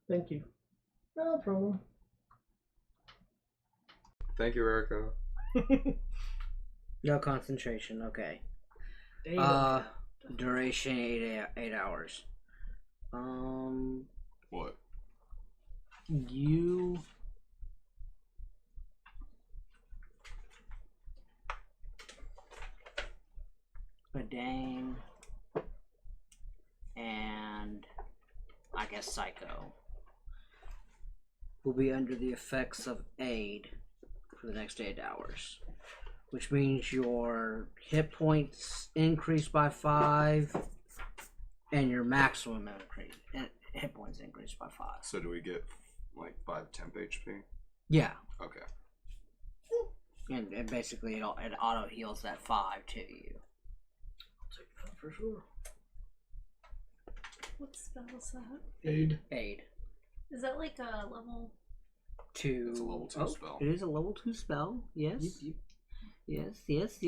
Thank you. No problem. Thank you, Erica. No concentration. Okay. Damn. Duration 8 hours. What? You Badane and I guess Psycho will be under the effects of aid for the next 8 hours, which means your hit points increase by 5 and your maximum hit points increase by 5. So do we get like 5 temp HP? Yeah, Okay. and basically it auto heals that 5 to you. I'll take that for sure. What spell is that? Aid. Aid. Is that like a level? 2. It's a level 2 spell. It is a level 2 spell. Yes. Yep. Yes.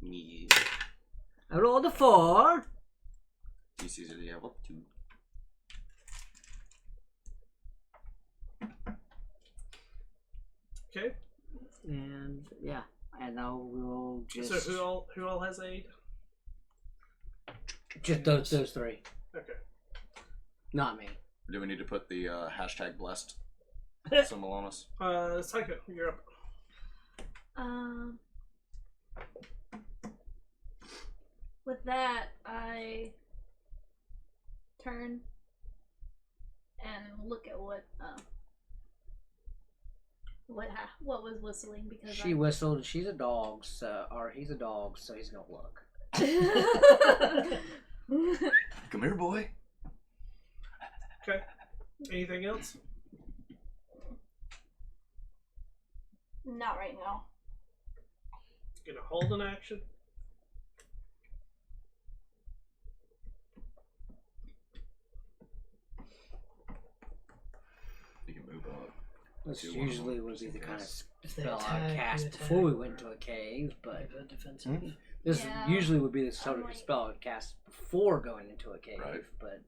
Yeah. I rolled a 4. This is a level 2. Okay. And yeah, and now we'll just So who all has aid? just those 3, Okay. not me. Do we need to put the hashtag blessed symbol on us? Psycho, you're up. With that, I turn and look at what was whistling because She whistled. She's a dog, or he's a dog, so he's gonna look. Come here, boy. Okay. Anything else? Not right now. Gonna hold an action. You can move up. This Do usually one would be the kind of If they spell I would attack, cast you attack, before we or- went into a cave, but Like a defensive. this Yeah. usually would be the sort I'm of like- spell I would cast before going into a cave. Right. But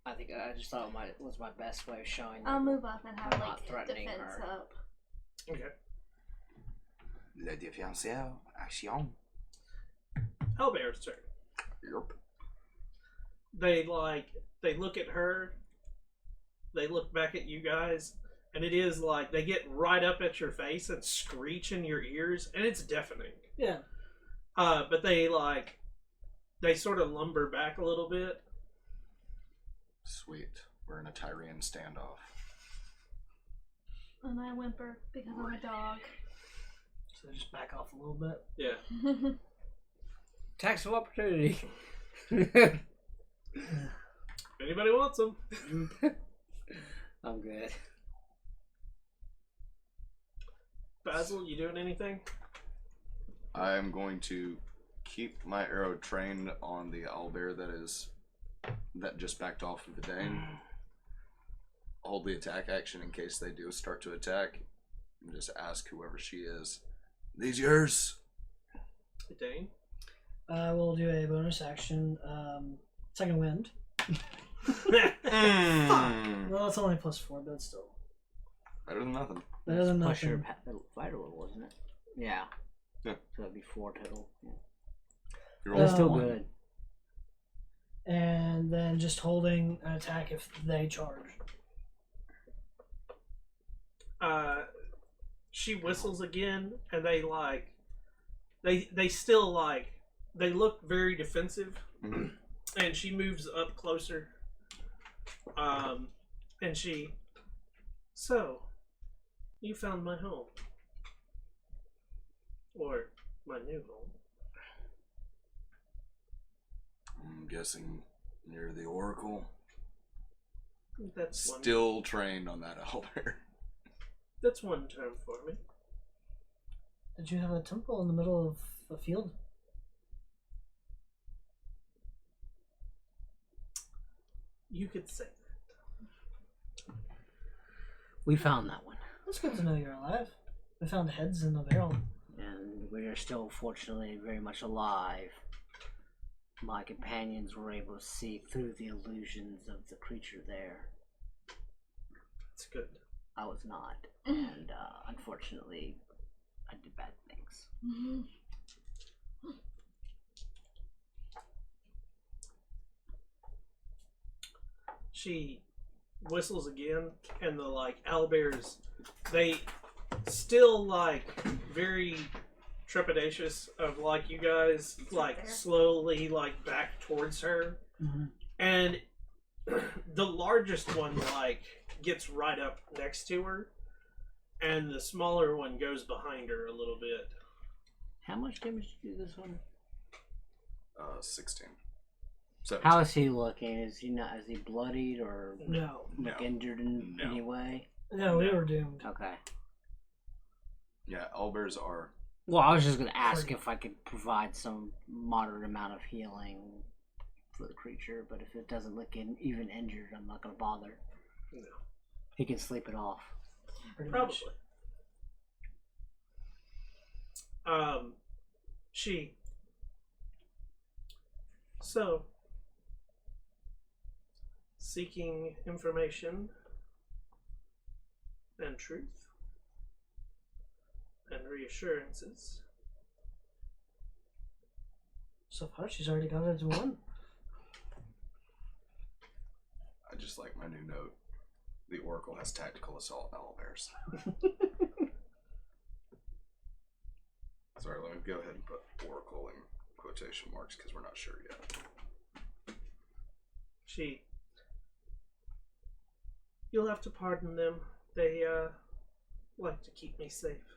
I think I just thought it was my best way of showing. I'll that move up and have I'm not like threatening defense her. up. Okay. Le défenseur, action. Hellbear's turn. Yep. They look at her, they look back at you guys, and it is like they get right up at your face and screech in your ears, and it's deafening. Yeah. But they sort of lumber back a little bit. Sweet. We're in a Tyrian standoff. And I whimper because I'm a dog. So they just back off a little bit. Yeah. Tax of opportunity. If anybody wants them. I'm good. Basil, you doing anything? I am going to keep my arrow trained on the owlbear that just backed off of the Dane. Hold the attack action in case they do start to attack. And just ask whoever she is. These yours? Dane? I will do a bonus action. Second wind. Mm. Well, it's only +4, but it's still Better than nothing. better than Plus your nothing. fighter level, isn't it? Yeah. Yeah. So that'd be 4 total. Yeah. You're That's all still one. good. And then just holding an attack if they charge. She whistles again, and they still they look very defensive, Mhm. and she moves up closer. And so, you found my home, or my new home. I'm guessing you're the Oracle. That's one. Still trained on that owlbear. That's one term for me. Did you have a temple in the middle of a field? You could say that. We found that one. It's good to know you're alive. We found heads in the barrel. And we are still, fortunately, very much alive. my companions were able to see through the illusions of the creature there. It's good. I was not, and unfortunately, I did bad things. She whistles again, and the like owlbears, they still like very trepidatious of like you guys like slowly like back towards her, and the largest one like gets right up next to her, and the smaller one goes behind her a little bit. How much damage did you do this one? 16. 17. How is he looking? Is he not? Is he bloodied or No. look injured in No. any way? No, we were doomed. Okay. Yeah, owlbears are. Well, I was just gonna ask if I could provide some moderate amount of healing for the creature, but if it doesn't look even injured, I'm not gonna bother. No. He can sleep it off. Pretty Probably. much. She. So, seeking information and truth and reassurances. So far, she's already got it to one. I just like my new note. The Oracle has tactical assault owlbears. Sorry, let me go ahead and put Oracle in quotation marks because we're not sure yet. She. You'll have to pardon them. They, like to keep me safe.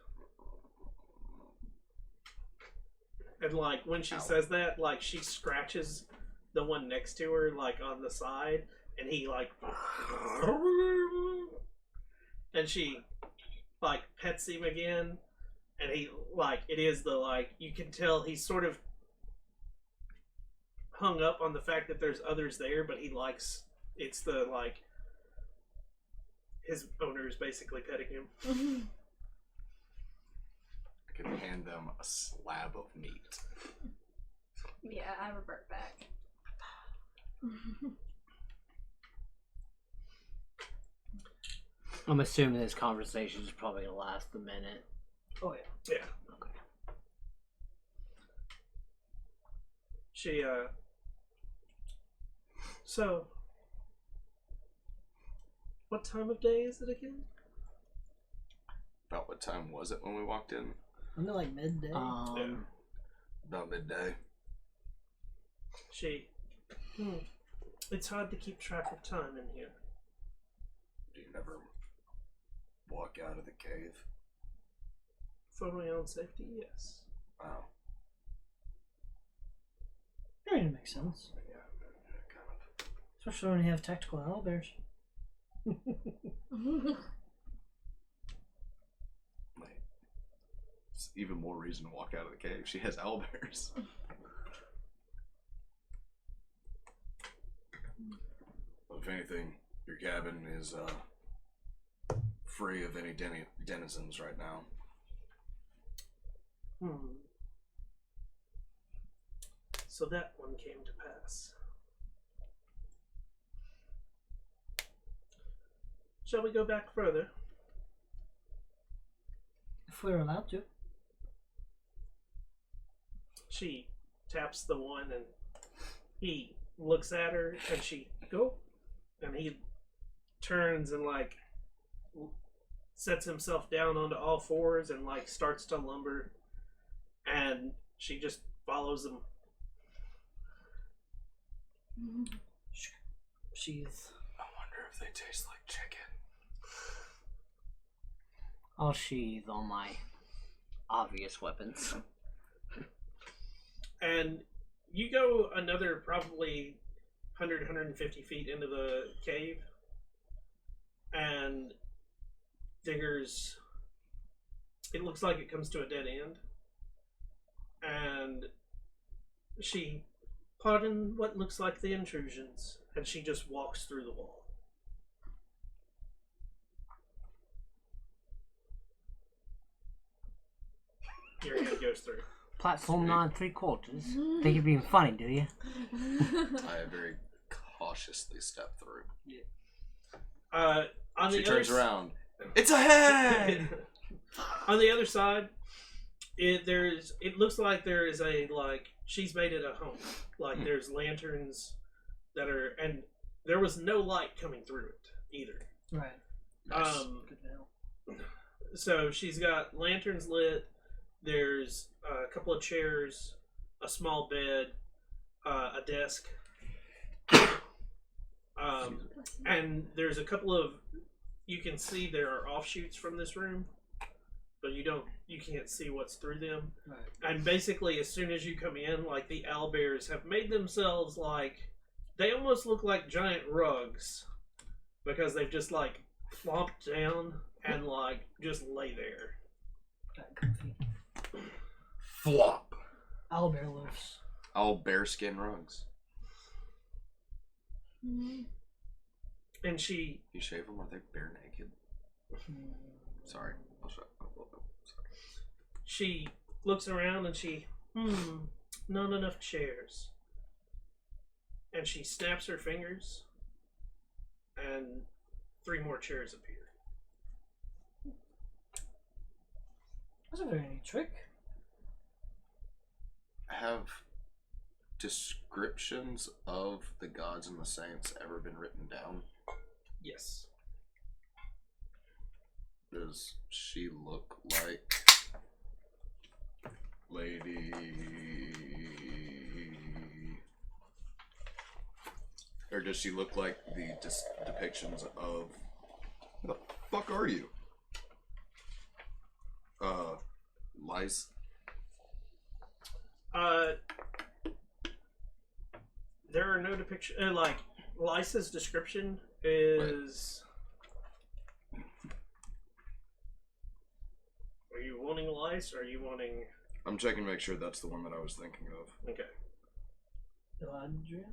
And, like, when she says that, like, she scratches the one next to her, like, on the side, and he, like, and she, like, pets him again, and he, like, it is the, like, you can tell he's sort of hung up on the fact that there's others there, but he likes, it's the, like, his owner is basically petting him. I can hand them a slab of meat. Yeah, I revert back. I'm assuming this conversation is probably gonna last a minute. Oh yeah. Yeah. Okay. She, so, what time of day is it again? About what time was it when we walked in? Wasn't it like midday? About midday. She, it's hard to keep track of time in here. Do you never walk out of the cave? For my own safety, yes. Wow. I mean, it makes sense. Yeah, kind of. Especially when you have tactical owlbears. Like, it's even more reason to walk out of the cave. She has owlbears. Well, if anything, your cabin is free of any denizens right now. So that one came to pass. Shall we go back further? If we're allowed to. She taps the one and he looks at her and she go, and he turns and like sets himself down onto all fours and like starts to lumber, and she just follows him. Sheath. I wonder if they taste like chicken. I'll sheathe all my obvious weapons. And you go another probably 150 feet into the cave, and Digger's, it looks like it comes to a dead end. And she, pardon what looks like the intrusions, and she just walks through the wall. Your hand goes through. Platform Sweet. 9 3/4. Think you're being funny, do you? I very cautiously step through. On She the turns other around. It's a head! on the other side, it looks like there is she's made it a home. Like there's lanterns that are, and there was no light coming through it either. Right. Nice. Good to know. So she's got lanterns lit. There's a couple of chairs, a small bed, a desk, and there's a couple of. You can see there are offshoots from this room, but you can't see what's through them. Right. And basically, as soon as you come in, like the owlbears have made themselves they almost look like giant rugs because they've just plopped down and just lay there. Got comfy. Flop. Owlbear loafs. All bearskin rugs. And she You shave them? Are they bare naked? Sorry. I'll show. Sorry. she looks around and she not enough chairs. And she snaps her fingers, and 3 more chairs appear. That's a very neat trick. Have descriptions of the gods and the saints ever been written down? Yes. Does she look like Lady? Or does she look like the depictions of? The fuck are you? Lice. There are no depictions. Lysa's description is. Are you wanting lice? Or are you wanting? I'm checking to make sure that's the one that I was thinking of. Okay. Elandria?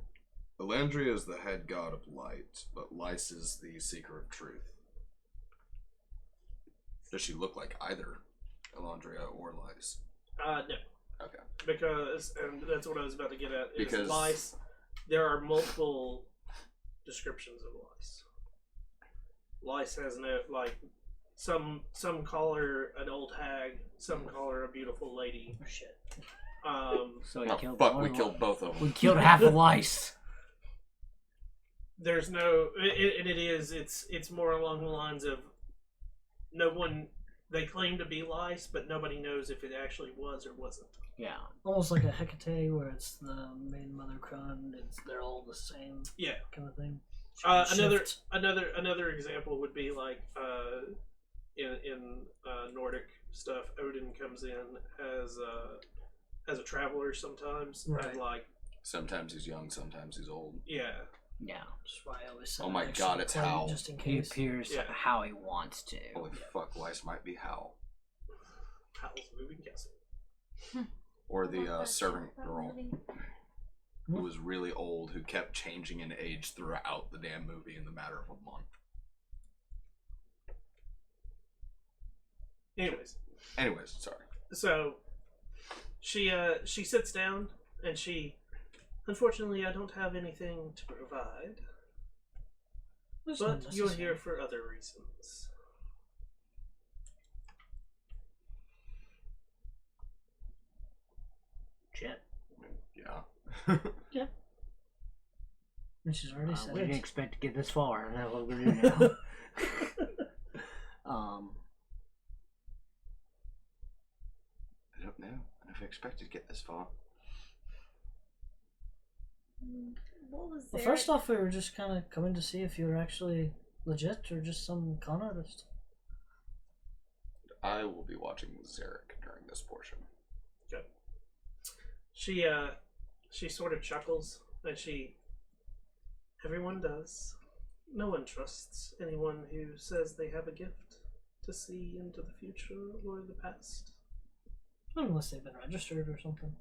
Elandria is the head god of light, but Lice is the seeker of truth. Does she look like either Elandria or Lice? No. Okay. Because, and that's what I was about to get at, is Because- lice. There are multiple descriptions of lice. Lice has no, some call her an old hag, some call her a beautiful lady. Oh shit. So Oh, killed fuck, one we of killed both of We them. killed half the lice. There's no, it's more along the lines of no one, they claim to be lice, but nobody knows if it actually was or wasn't. Yeah. Almost like a Hecate where it's the main mother Krun, they're all the same Yeah. kind of thing. Another Shift. example would be in Nordic stuff, Odin comes in as a traveler sometimes, Right. and Sometimes he's young, sometimes he's old. yeah, Yeah. That's why I always send Oh an my extra God, it's plate Hal. just in He case. appears Yeah. how he wants to. Holy fuck, Lice might be Hal. Howl's Moving Castle. Or the servant That girl movie. who was really old, who kept changing in age throughout the damn movie in the matter of a month. Anyways, sorry. so she sits down and unfortunately, I don't have anything to provide, It's but not you're necessary. here for other reasons. Shit. Yeah. And she's already said We didn't it. expect to get this far. And that's what we're gonna do now. I don't know. I never expected to get this far. What was Well, there? first off, we were just kind of coming to see if you were actually legit or just some con artist. I will be watching Zarek during this portion. Good. She sort of chuckles and everyone does. No one trusts anyone who says they have a gift to see into the future or the past. Unless they've been registered or something.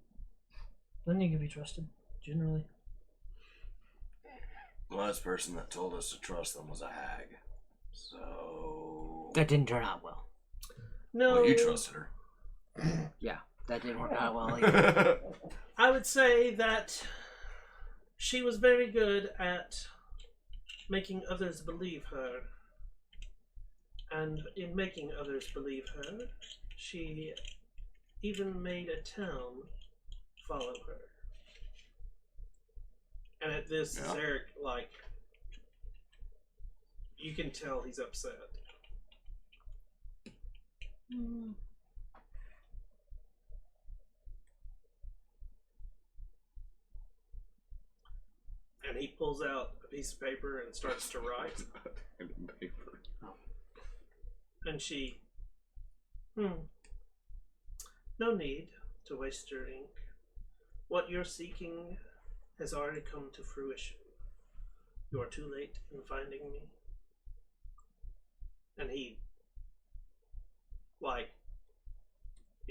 Then you can be trusted, generally. The last person that told us to trust them was a hag. So... That didn't turn out well. No, Well, you trusted her. Yeah. That didn't work out well either. I would say that she was very good at making others believe her. And in making others believe her, she even made a town follow her. And at this, Yeah. Zarek, like, you can tell he's upset. And he pulls out a piece of paper and starts to write. And paper. And she, no need to waste your ink. What you're seeking has already come to fruition. You are too late in finding me. And he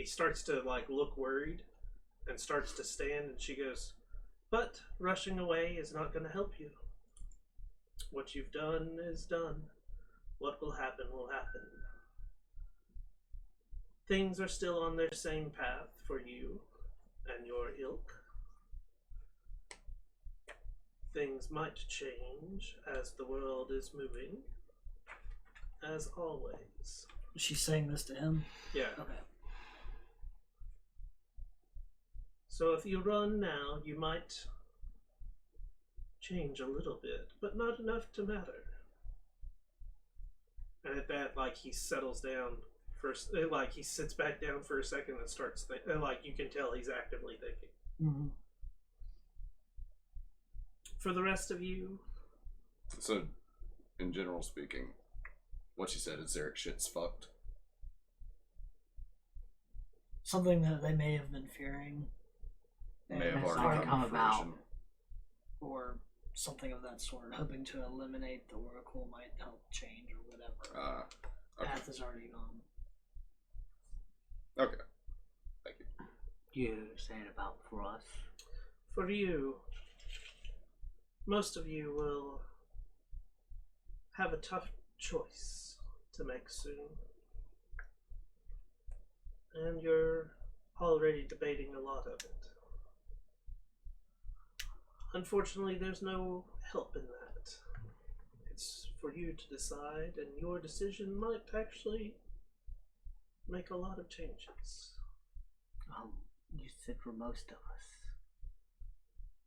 starts to, look worried and starts to stand, and she goes, but rushing away is not going to help you. What you've done is done. What will happen will happen. Things are still on their same path for you and your ilk. Things might change as the world is moving, as always. She's saying this to him. Yeah. Okay. So if you run now, you might change a little bit, but not enough to matter. And at that, he settles down first. He sits back down for a second and starts thinking. You can tell he's actively thinking. Mm-hmm. For the rest of you, So, in general speaking, what she said is Zarek shit's fucked. Something that they may have been fearing, May have That's already already come come to about. fruition. or something of that sort, hoping to eliminate the Oracle might help change or whatever. Okay. Path is already gone. Okay. Thank you. You saying about for us? for you, most of you will have a tough choice to make soon. And you're already debating a lot of it. Unfortunately, there's no help in that. It's for you to decide, and your decision might actually make a lot of changes. You said for most of us.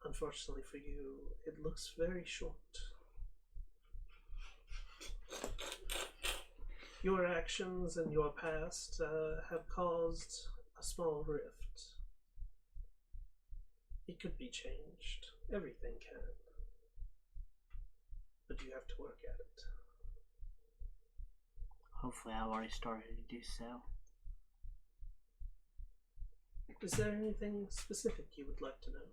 Unfortunately for you, it looks very short. Your actions and your past have caused a small rift. It could be changed. Everything can. But you have to work at it. Hopefully I've already started to do so. Is there anything specific you would like to know?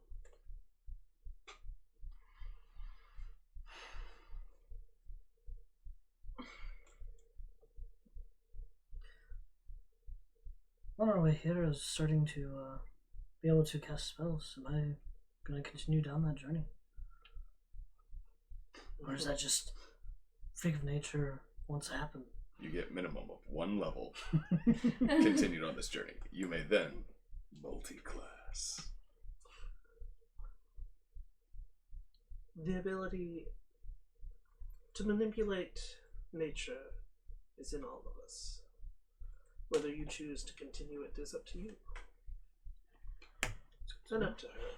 On our way here is starting to be able to cast spells. Am I going to continue down that journey? Or is that just freak of nature once it happened? You get minimum of 1 level continued on this journey. You may then multi-class. The ability to manipulate nature is in all of us. Whether you choose to continue it is up to you. And up to her.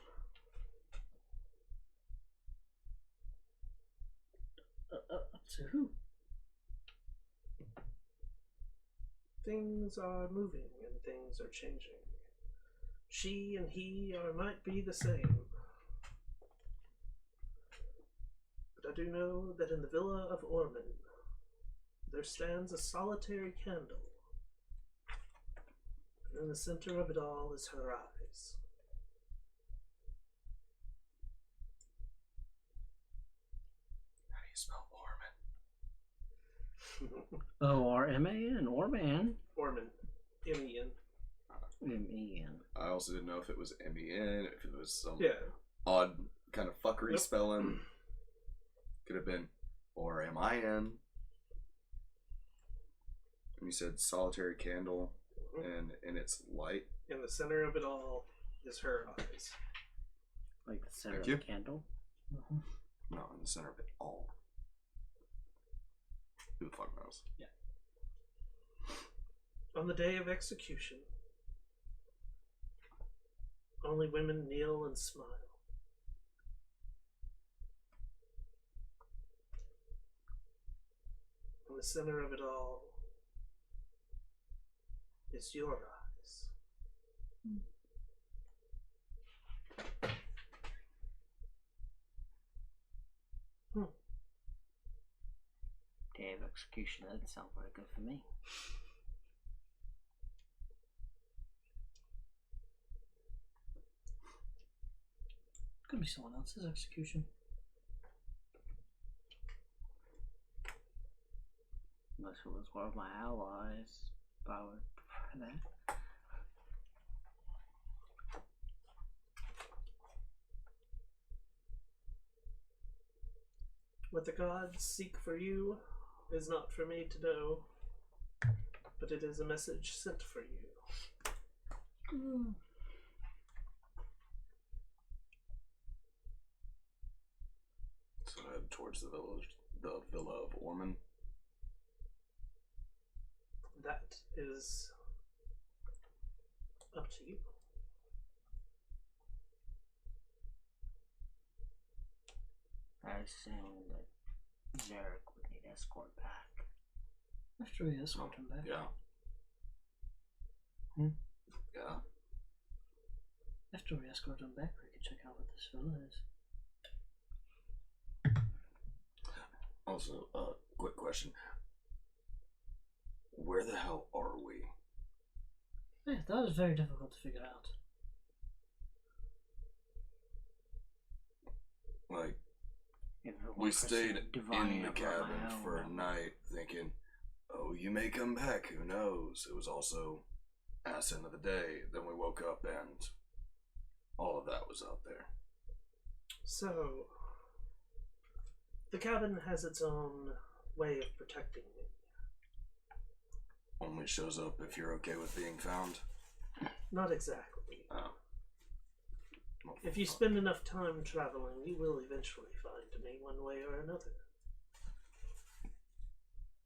Up to who? Things are moving and things are changing. She and he might be the same. But I do know that in the villa of Orman, there stands a solitary candle. And in the center of it all is her eyes. How do you spell Orman? O-R-M-A-N, Orman. Orman. M-E-N. M-E-N. I also didn't know if it was M-E-N, if it was some Yeah. odd kind of fuckery Yep. spelling. Could have been or M-I-N. And you said solitary candle. and in its light. In the center of it all is her eyes. Like the center Thank of you. the candle. Mm-hmm. No, in the center of it all. Who the fuck knows? On the day of execution, only women kneel and smile. In the center of it all is your eyes. Day of execution. That doesn't sound very good for me. Could be someone else's execution. Unless it was one of my allies. But I would prefer that. What the gods seek for you is not for me to know, but it is a message sent for you. So head towards the villa of Orman. That is up to you. I assume that Zarek would need escort back. After we escort him back. Yeah. Yeah. After we escort him back, we could check out what this villa is. Also, quick question. Where the hell are we? Yeah, that was very difficult to figure out. Like, If it we weren't for stayed some divine in the of my cabin own, for a night thinking, oh, you may come back, who knows? It was also ass end of the day. Then we woke up and all of that was out there. So, the cabin has its own way of protecting me. Only shows up if you're okay with being found. Not exactly. Oh. Well, If you fuck. spend enough time traveling, you will eventually find me one way or another.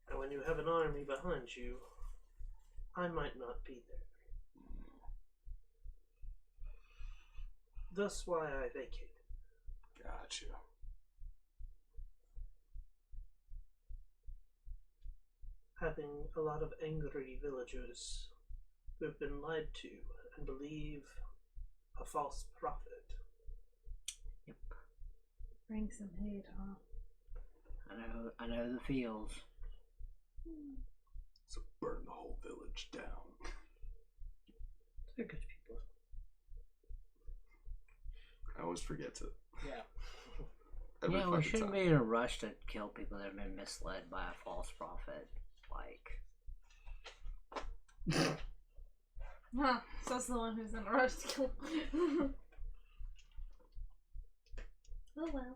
And when you have an army behind you, I might not be there. Thus why I vacated. Gotcha. Having a lot of angry villagers who have been lied to and believe a false prophet. Bring some hate, huh? I know the feels. So burn the whole village down. They're good people. I always forget to. Yeah. Every Yeah, we fucking shouldn't time. be in a rush to kill people that have been misled by a false prophet. Like, Huh, so that's the one who's in a rush to kill. Oh well.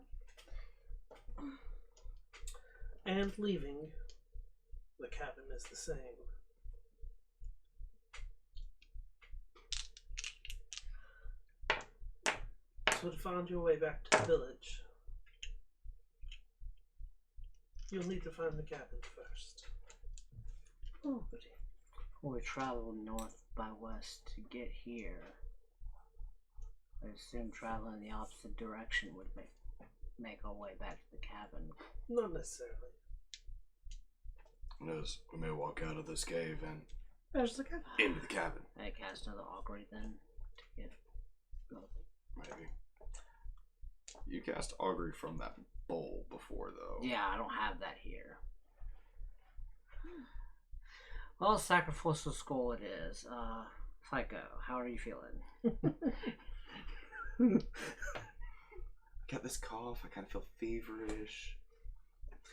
And leaving, the cabin is the same. So to find your way back to the village, you'll need to find the cabin first. Oh, goody. we traveled north by west to get here. I assume traveling in the opposite direction would make our way back to the cabin. Not necessarily. Who knows? We may walk out of this cave and There's the cabin. into the cabin. I cast another augury then to get. Maybe. You cast augury from that bowl before, though. Yeah, I don't have that here. Well, sacrificial skull it is. Psycho, how are you feeling? Got this cough. I kind of feel feverish.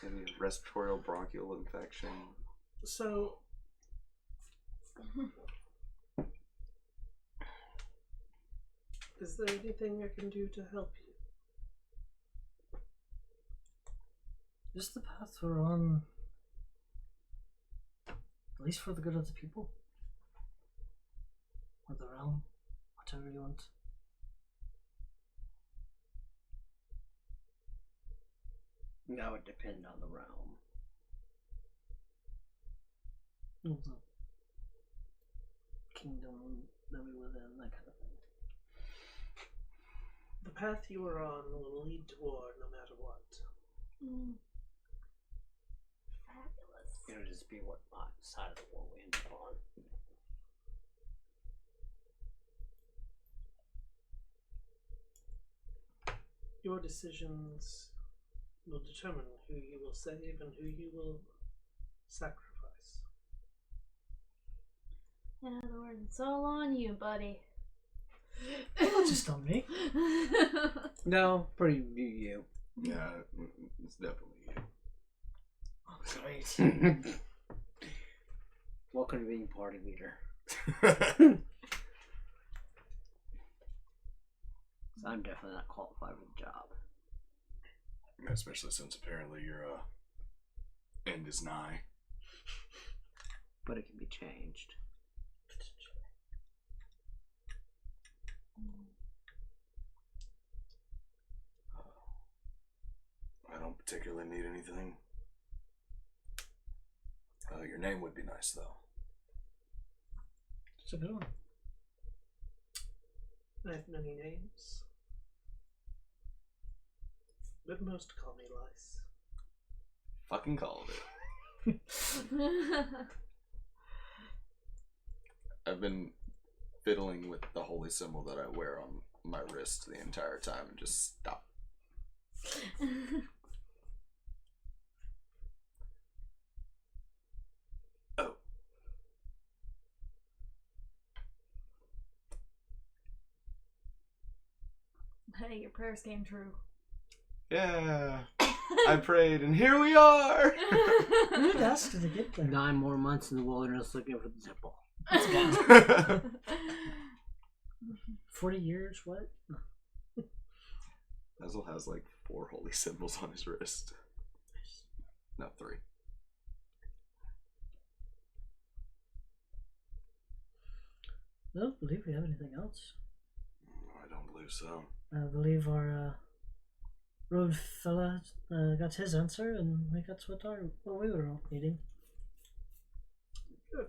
Maybe a respiratory bronchial infection. So, is there anything I can do to help you? Is the path we're on at least for the good of the people? or the realm, whatever you want. That would depend on the realm. Of the kingdom that we live in, that kind of thing. The path you are on will lead to war no matter what. Fabulous. It'll just be what side of the war we end up on. Your decisions will determine who you will save and who you will sacrifice. In other words, it's all on you, buddy. Not just on me. No, pretty you. Yeah, it's definitely you. Oh, great. Welcome to being party leader. I'm definitely not qualified for the job. Especially since apparently your end is nigh. But it can be changed. I don't particularly need anything. Your name would be nice, though. It's a good one. I have many names, but most call me Lice. Fucking called it. I've been fiddling with the holy symbol that I wear on my wrist the entire time and just stop. Oh. Hey, your prayers came true. Yeah. I prayed and here we are! Who would ask to get there? 9 more months in the wilderness looking for the temple. 40 years, what? Basil has like 4 holy symbols on his wrist. No, 3. I don't believe we have anything else. I don't believe so. I believe our road fella got his answer, and we got what we were all needing. Good.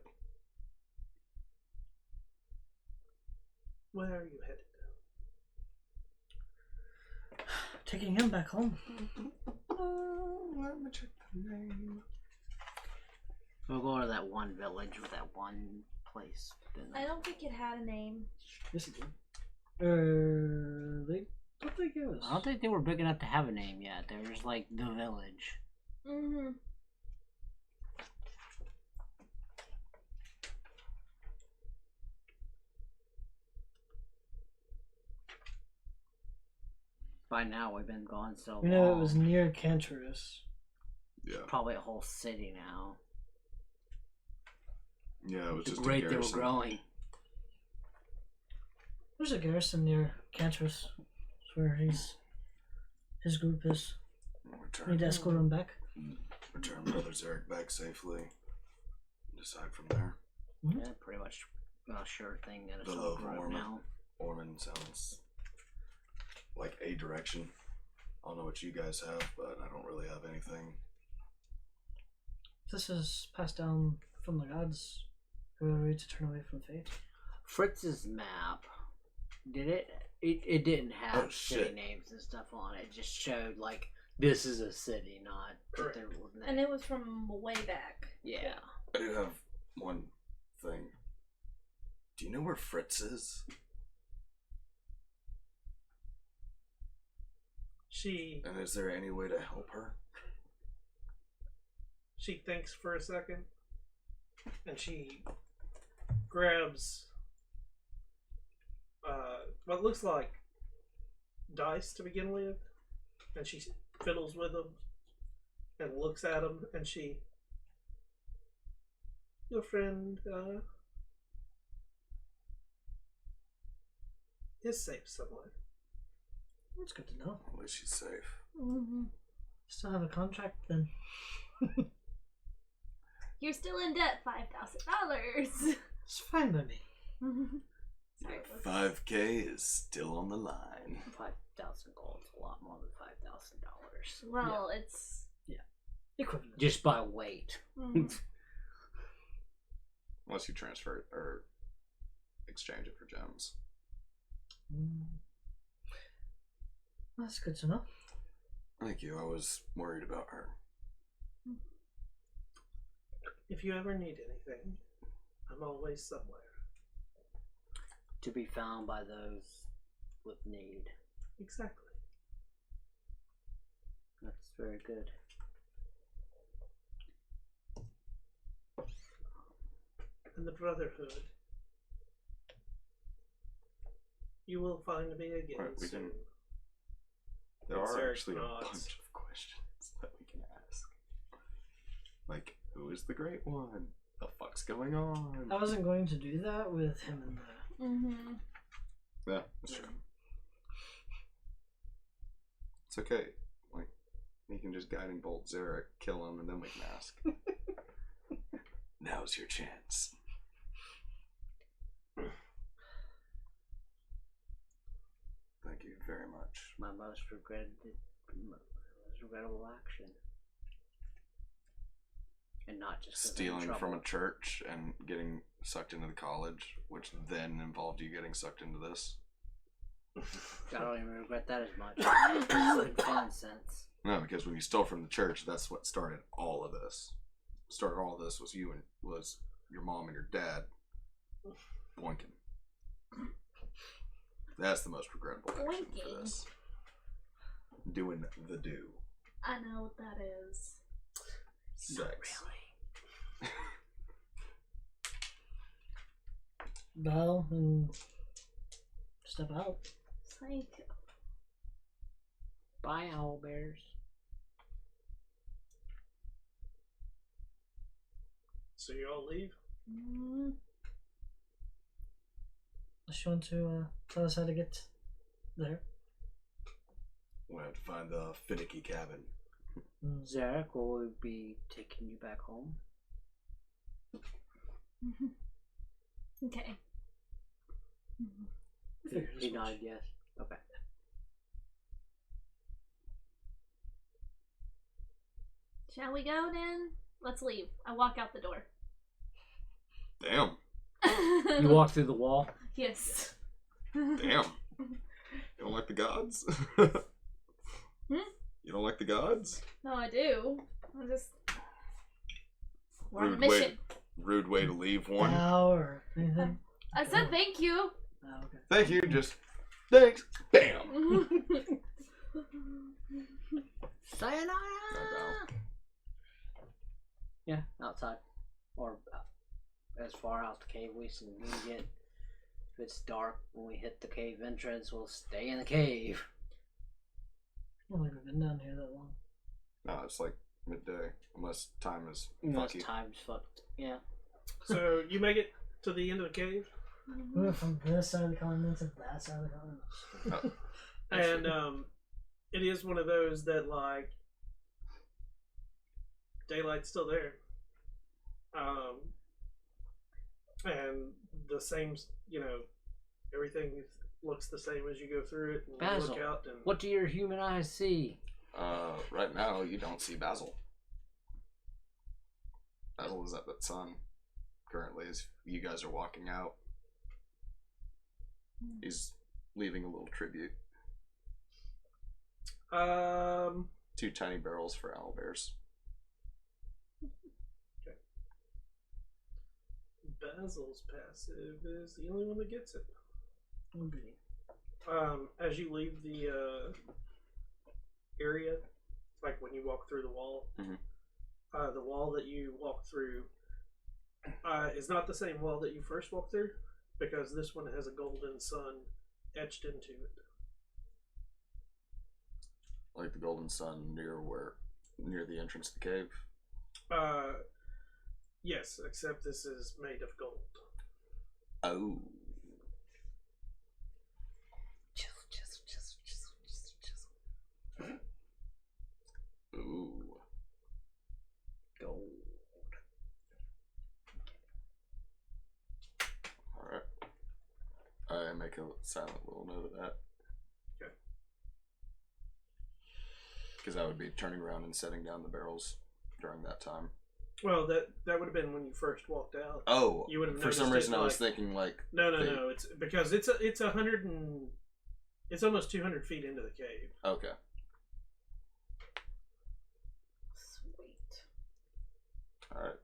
Where are you headed? Taking him back home. Let me check the name. We'll go to that one village with that one place. I don't think it had a name. Yes, he did. They don't think it was. I don't think they were big enough to have a name yet. They were just like the village. Mm-hmm. By now, we've been gone so We long. know it was near Cantorus. Yeah. Probably a whole city now. Yeah, it was The just rate a they were garrison. growing. There's a garrison near Cantorus. That's where his group is. We need to escort him back. Return Brother Zarek back safely. Decide from there. Yeah, pretty much a sure thing that it's The all love growing now. Orman sounds like a direction. I don't know what you guys have, but I don't really have anything. This is passed down from the gods who are ready to turn away from fate. Fritz's map, did it? It didn't have Oh, city shit. names and stuff on it. It just showed like this is a city, not that there was names. And it was from way back. Yeah. I do have one thing. Do you know where Fritz is? She And is there any way to help her? thinks for a second, and she grabs what looks like dice to begin with, and she fiddles with them and looks at them, and your friend is safe somewhere. That's good to know. At least she's safe. Mm-hmm. Still have a contract then. You're still in debt $5,000. It's fine by me. Sorry, let's- 5K is still on the line. 5,000 gold is a lot more than $5,000. Well, it's. Equivalent. Just by weight. Mhm. Unless you transfer it or exchange it for gems. That's good to know. Thank you. I was worried about her. If you ever need anything, I'm always somewhere. To be found by those with need. Exactly. That's very good. And the Brotherhood. You will find me again Right, we soon. can- There It's are Eric actually a Nods. bunch of questions that we can ask. Like, who is the Great One? The fuck's going on? I wasn't going to do that with him in the. Mm-hmm. Yeah, that's true. It's okay. Like, you can just guiding bolt Zarek, kill him, and then we can ask. Now's your chance. Thank you very much. My most regrettable action. And not just 'cause I'm in Stealing from trouble. a church and getting sucked into the college, which then involved you getting sucked into this. I don't even regret that as much. In fun sense. No, because when you stole from the church, that's what started all of this. Started all of this was you and was your mom and your dad boinking. That's the most regrettable action for Boinking? this. Doing the do. I know what that is. Sex. Bow and step out. Psycho. Bye, owl bears. So you all leave? Mm. Unless you want to tell us how to get there. We'll have to find the finicky cabin. Zarek, will we be taking you back home? Okay. Figured as He much. nodded yes. Okay. Shall we go then? Let's leave. I walk out the door. Damn. You walk through the wall. Yes. Damn. You don't like the gods? You don't like the gods? No, I do. I'm just. We're on a Rude mission. Rude way to leave one. Bow or anything. I said thank you. Oh, okay. Thank you, just thanks. Bam. Sayonara! bow. Yeah, outside. Or as far out the cave we can get. If it's dark when we hit the cave entrance, we'll stay in the cave. I don't think we've been down here that long. No, it's like midday. Unless time is Most funky. times fucked. Yeah. So you make it to the end of the cave, We went from this side of the continent to that side of the continent. and it is one of those that like daylight's still there, and the same, everything looks the same as you go through it and you Basil, look out and what do your human eyes see? Right now, you don't see Basil. Basil is at that sun currently as you guys are walking out. He's leaving a little tribute. 2 tiny barrels for owlbears. Basil's passive is the only one that gets it. Okay. As you leave the area, like when you walk through the wall, Mhm. The wall that you walk through is not the same wall that you first walked through, because this one has a golden sun etched into it. Like the golden sun near the entrance to the cave. Yes, except this is made of gold. Oh. Ooh. Gold. Alright. make a silent little note of that. Okay. Because I would be turning around and setting down the barrels during that time. Well, that would have been when you first walked out. Oh, You would have for some noticed reason it, I was like- thinking like No, They- it's because it's almost 200 feet into the cave. okay. Sweet. All right.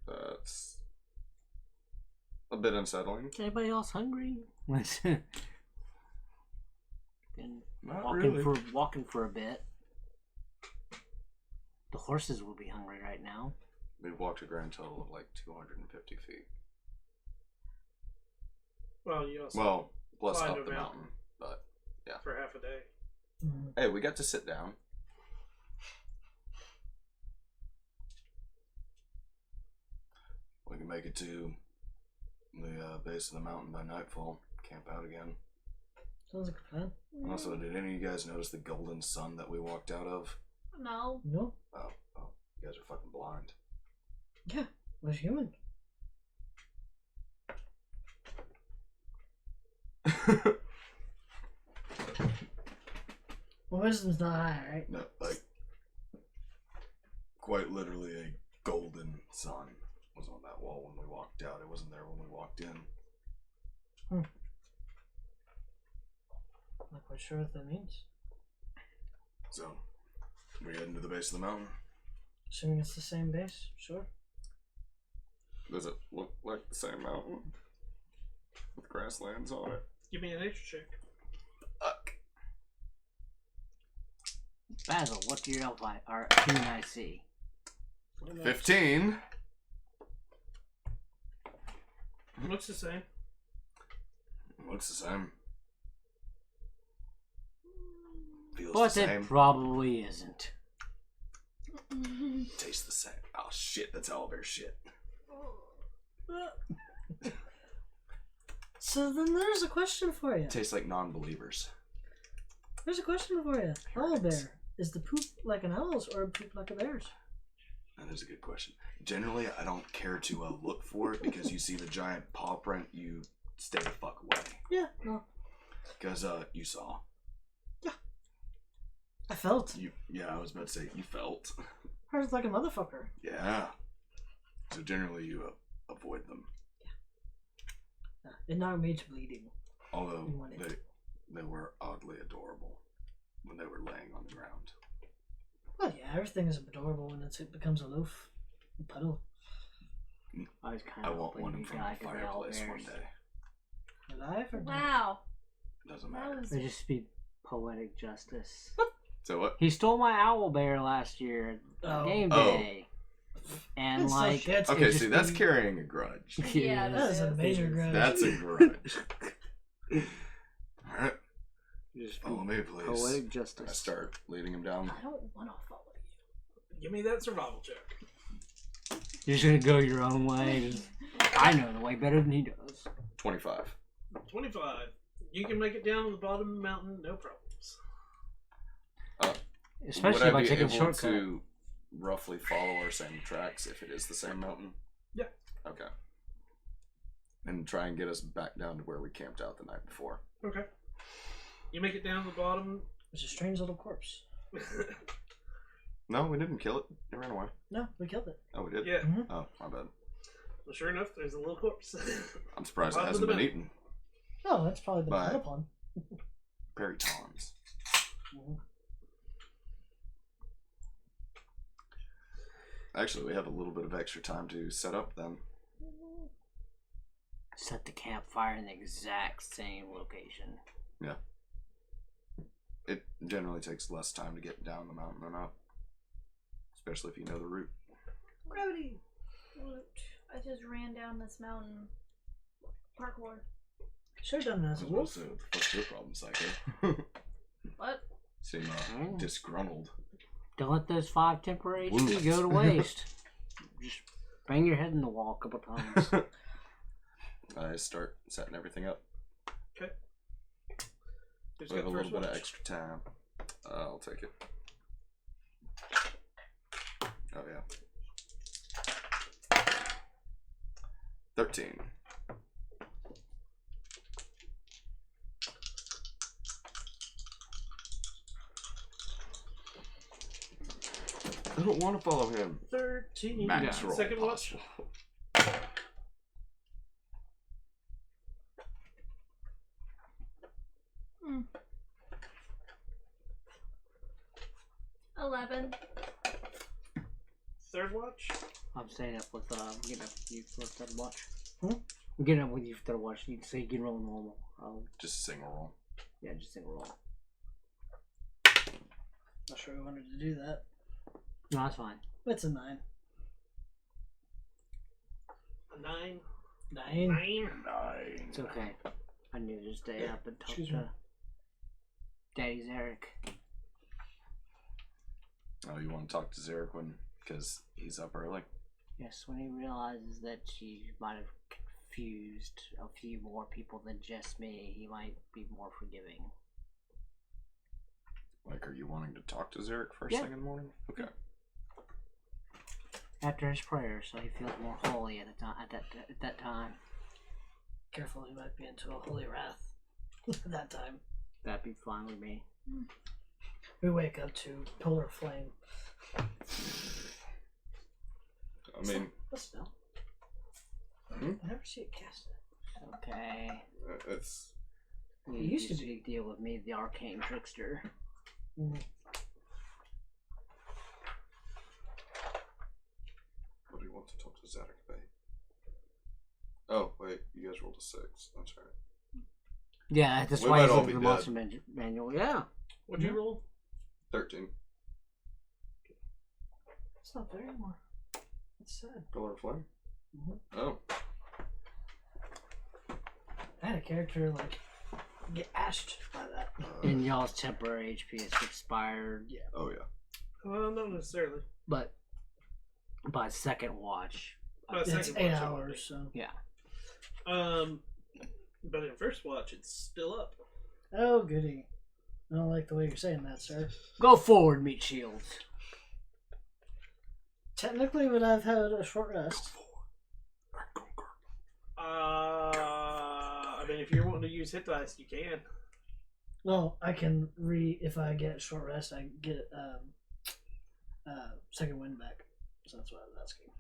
That's a bit unsettling. Is anybody else hungry? Been Not walking for a bit. The horses will be hungry right now. We've walked a grand total of like 250 feet. Well, you also Well, plus Climbed up a the mountain. mountain. But for half a day. Mhm. hey, we got to sit down. We can make it to the base of the mountain by nightfall. Camp out again. Sounds like a plan. Also, did any of you guys notice the golden sun that we walked out of? No. No? Oh, you guys are fucking blind. Yeah, we're human. Well, wisdom's not high, right? No, like quite literally a golden sun was on that wall when we walked out. It wasn't there when we walked in. Not quite sure what that means. So, we heading to the base of the mountain. Assuming it's the same base, sure. Does it look like the same mountain with grasslands on it? Give me a nature check. Fuck. Basil, what do your elf eye or human eye see? 15. Looks the same. Looks the same. Feels But the it same. probably isn't. Tastes the same. Oh shit, that's owlbear shit. So then there's a question for you. Tastes like non-believers. There's a question for you. Owl bear. Is the poop like an owl's or a poop like a bear's? That is a good question. Generally, I don't care to look for it because you see the giant paw print, you stay the fuck away. Yeah, no. Because you saw. I felt. Yeah, I was about to say you felt. Hurt like a motherfucker. Yeah. So generally, you avoid them. It knocked me to bleeding. Although You want it. they were oddly adorable when they were laying on the ground. Well, yeah, everything is adorable when it becomes aloof. A puddle. I was kind I of want hoping one in you front died of the to the fireplace one owlbears. day. Alive or dead? Wow. Doesn't That matter. was It'd just be poetic justice. So what? He stole my owl bear last year at Oh. game Oh. day. And That's so like shit. it'd Okay, just see, that's be- carrying a grudge. Yeah, That is a is. major grudge. That's a grudge. Alright, just be follow me, please. poetic And I justice. start leading him down. I don't want to follow you. Give me that survival check. You're just gonna go your own way. I know the way better than he does. 25. 25. You can make it down to the bottom of the mountain, no problems. Especially Would I by be taking able shortcut. to roughly follow our same tracks if it is the same mountain? Yeah. Okay. And try and get us back down to where we camped out the night before. Okay. You make it down to the bottom. It's a strange little corpse. No, we didn't kill it. It ran away. No, we killed it. Oh, we did? Yeah. Mhm. Oh, my bad. Well, sure enough, there's a little corpse. I'm surprised it Bottom of hasn't the been mountain. eaten. Oh, that's probably been Bye. fed upon. Peritons. Mhm. Actually, we have a little bit of extra time to set up then. Set the campfire in the exact same location. It generally takes less time to get down the mountain than up. Especially if you know the route. Gravity. I just ran down this mountain. Parkour. Should have done it as a wolf. What the fuck's your problem, Psycho? What? Seem Oh. disgruntled. Don't let those 5 temporary Woo. HP go to waste. Just bang your head in the wall a couple times. I start setting everything up. Who's We have a got little first bit of watch? extra time. I'll take it. Oh yeah. 13. don't want to follow him. 13. Max Yeah. roll Second watch. possible. 11. Third watch. I'm staying up with getting up with you for third watch. Hmm? I'm getting up with you for third watch. You say you can roll normal. Just a single roll. Yeah, just single roll. Not sure we wanted to do that. No, that's fine. It's a 9. A 9. 9? 9. It's okay. I need to stay up and talk Excuse to me. Daddy's Eric. Oh, you want to talk to Zarek because he's up early? Yes, when he realizes that she might have confused a few more people than just me, he might be more forgiving. Like, are you wanting to talk to Zarek first Yeah. thing in the morning? Okay. After his prayer, so he feels more holy at that time. Careful, he might be into a holy wrath at that time. That'd be fine with me. We wake up to pillar of flame. I mean, What spell? Hmm? I never see it casted. Okay. it's You He used to usually deal with me, the arcane trickster. Mm. What do you want to talk to Zarek about? Oh, wait, you guys rolled a 6. That's right. Yeah, that's We why might he's all looking be at the monster manual. Yeah. What'd you roll? 13. It's not there anymore. It's sad. Pillar of Flame? Mhm. Oh. I had a character like get ashed by that. And y'all's temporary HP is expired, Oh, yeah. Well, not necessarily. but by second watch. But It's second 8 watch, it won't hours, so. Yeah. But in first watch, it's still up. Oh, goody. I don't like the way you're saying that, sir. Go forward, Meat Shields. Technically, but I've had a short rest. I mean, if you're wanting to use hit dice, you can. Well, I can if I get short rest, I get second wind back. So that's what I was asking.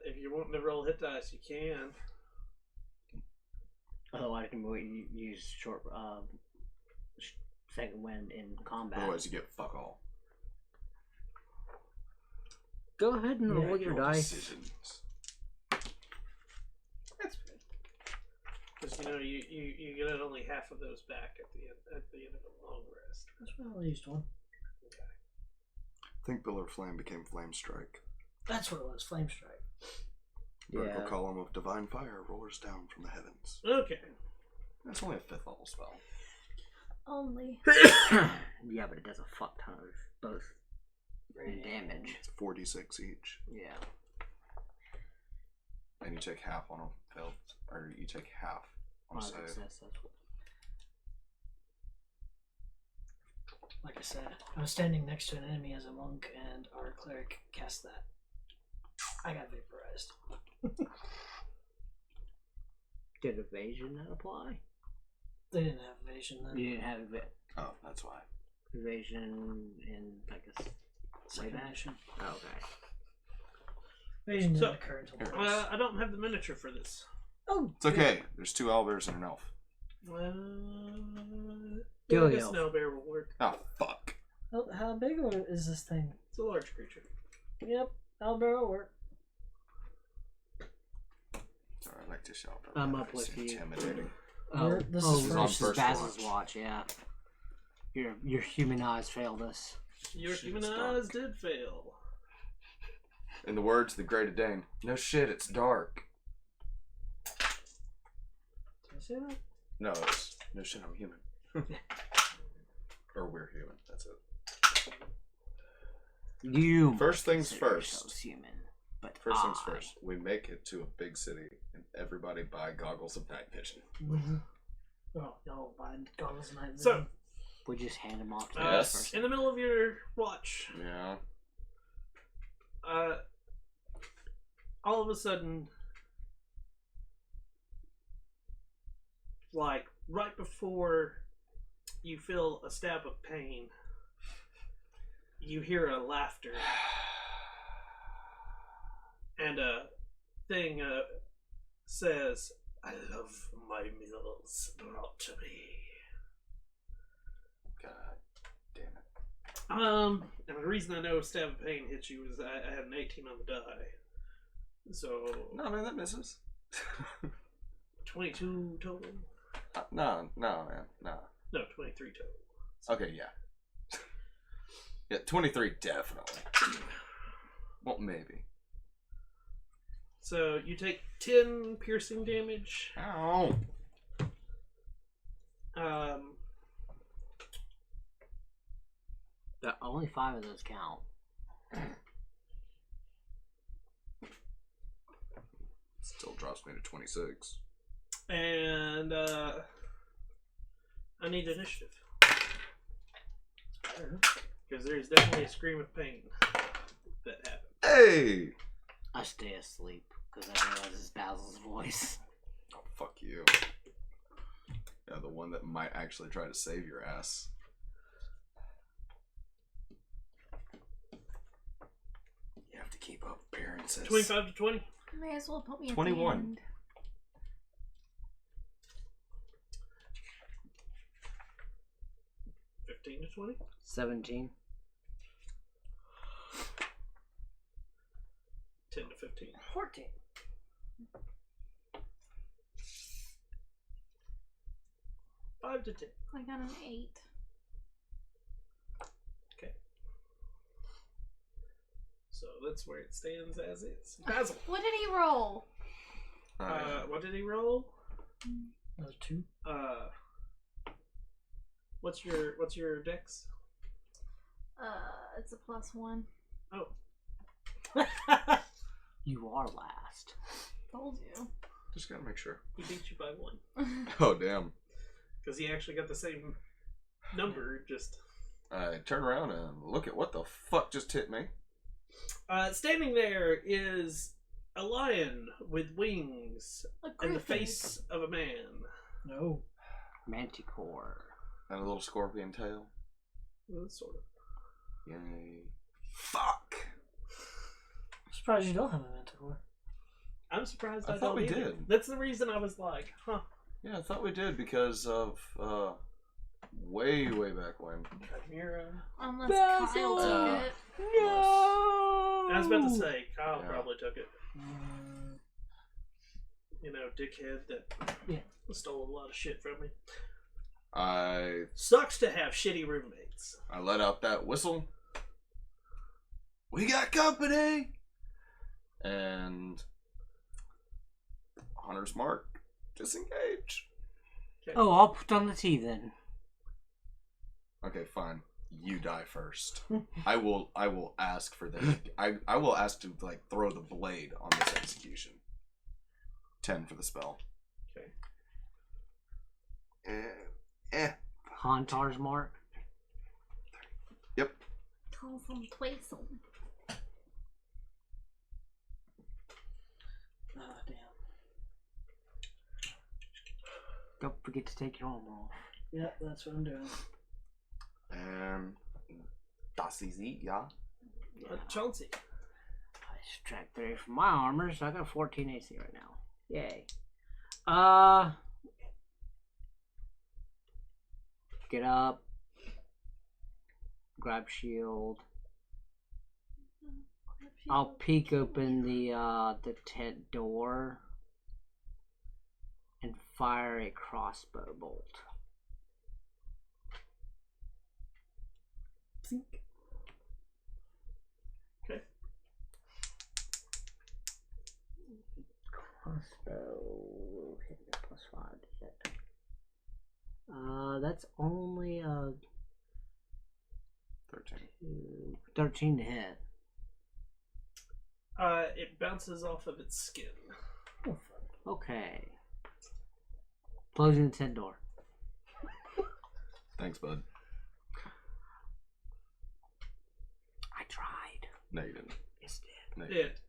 If you're wanting to roll hit dice, you can. Otherwise, I can use short second wind in combat. Otherwise, you get fuck all. Go ahead and roll your dice. Decisions. That's good. Because you get only half of those back at the end of a long rest. That's why I only used one. I think Pillar of Flame became Flame Strike. That's what it was. Flame strike. Vertical Yeah. column of divine fire roars down from the heavens. Okay. That's only a 5th level spell. Only. Yeah, but it does a fuck ton of both and damage. It's 46 each. Yeah. And you take half on a failed, or you take half on a Well, save. that's what. Like I said, I was standing next to an enemy as a monk, and our cleric cast that. I got vaporized. Did evasion not apply? They didn't have evasion then. You didn't have Oh, that's why. evasion in, I guess, Second back? edition. Oh, okay. Evasion didn't So, occur until Mars. I don't have the miniature for this. Oh, It's okay. There's 2 owlbears and an elf. Well, Kill I the guess elf. no bear will work. Oh, fuck. How big is this thing? It's a large creature. Yep, Albert will work. Sorry, I like to shout. I'm up with It's you. intimidating. Oh, This oh, is this first. is First Baz's watch. watch. Yeah. Your human eyes failed us. Your Shit, human it's eyes dark. did fail. In the words of the Great Dane, no shit, it's dark. Did I say that? No, it's no shit, I'm human. Or we're human, that's it. You First things consider first. yourselves human, but First things I- first, we make it to a big city and everybody buy goggles of night vision. Mm-hmm. Oh, y'all buy goggles and night So, vision. We just hand them off to Yes. this in person. the middle of your watch, Yeah. all of a sudden, like right before you feel a stab of pain, you hear a laughter, and a thing says, "I love my meals brought to me." God damn it. And the reason I know Stab of Pain hits you is I had an 18 on the die. So, No, man, that misses. 22 total? No, man, no. No, 23 total. Okay, yeah. Yeah, 23 definitely. Well, maybe. So, you take 10 piercing damage. Ow. But only 5 of those count. Still drops me to 26. And, I need initiative. Because there's definitely a scream of pain that happened. Hey! I stay asleep because I realize it's Basil's voice. Oh, fuck you. Yeah, the one that might actually try to save your ass. You have to keep up appearances. 25 to 20. May as well put me at 21. the end. $15 to 20. 17. 10 to 15. 14. Five to 10. I got an 8. Okay. So that's where it stands as is. Basil. What did he roll? What did he roll? Another 2. What's your dex? It's a +1. Oh. You are last. Told you. Just gotta make sure. He beat you by 1. Oh, damn. Because he actually got the same number, just... I turn around and look at what the fuck just hit me. Standing there is a lion with wings A and the griffin. face of a man. No. Manticore. And a little scorpion tail. Sort of. Yay. Fuck! I'm surprised you don't have a Manticore. I'm surprised I I thought don't we either. did. That's the reason I was like, huh. Yeah, I thought we did because of, way back when. Chimera. Unless Basil! Kyle took it. No! I was about to say, Kyle Yeah. probably took it. Mm, You know, dickhead that Yeah. stole a lot of shit from me. I Sucks to have shitty roommates. let out that whistle. We got company! And Hunter's Mark, disengage. Oh, I'll put on the tea then. Okay, fine. You die first. I will ask for the I will ask to like throw the blade on this execution. 10 for the spell. Okay. Hantar's mark. Yep. Call some Twaisel. ah, damn. Don't forget to take your armor off. Yeah, that's what I'm doing. And das ist it, yeah. Chauncey. I subtract 3 from my armor, so I got a 14 AC right now. Yay. Get up. Grab shield. I'll peek open the tent door and fire a crossbow bolt. Okay. Crossbow will hit me +5 to hit. That's only a 13 to hit. It bounces off of its skin. Oh, Okay. Closing the tent door. Thanks, bud. I tried. No, you didn't. It's dead. No, you didn't. It.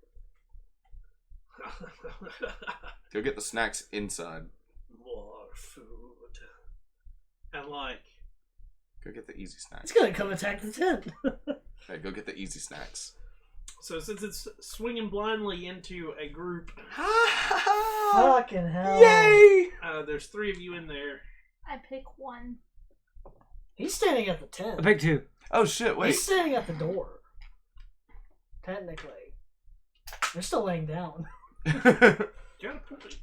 Go get the snacks inside. More food. And like, Go get the easy it's snacks. gonna come attack the tent. Hey, go get the easy snacks. So since it's swinging blindly into a group, Fucking hell. Yay! there's 3 of you in there. I pick one. He's standing at the tent. I pick 2. Oh shit! Wait. He's standing at the door. Technically. They're still laying down. Gotta put it.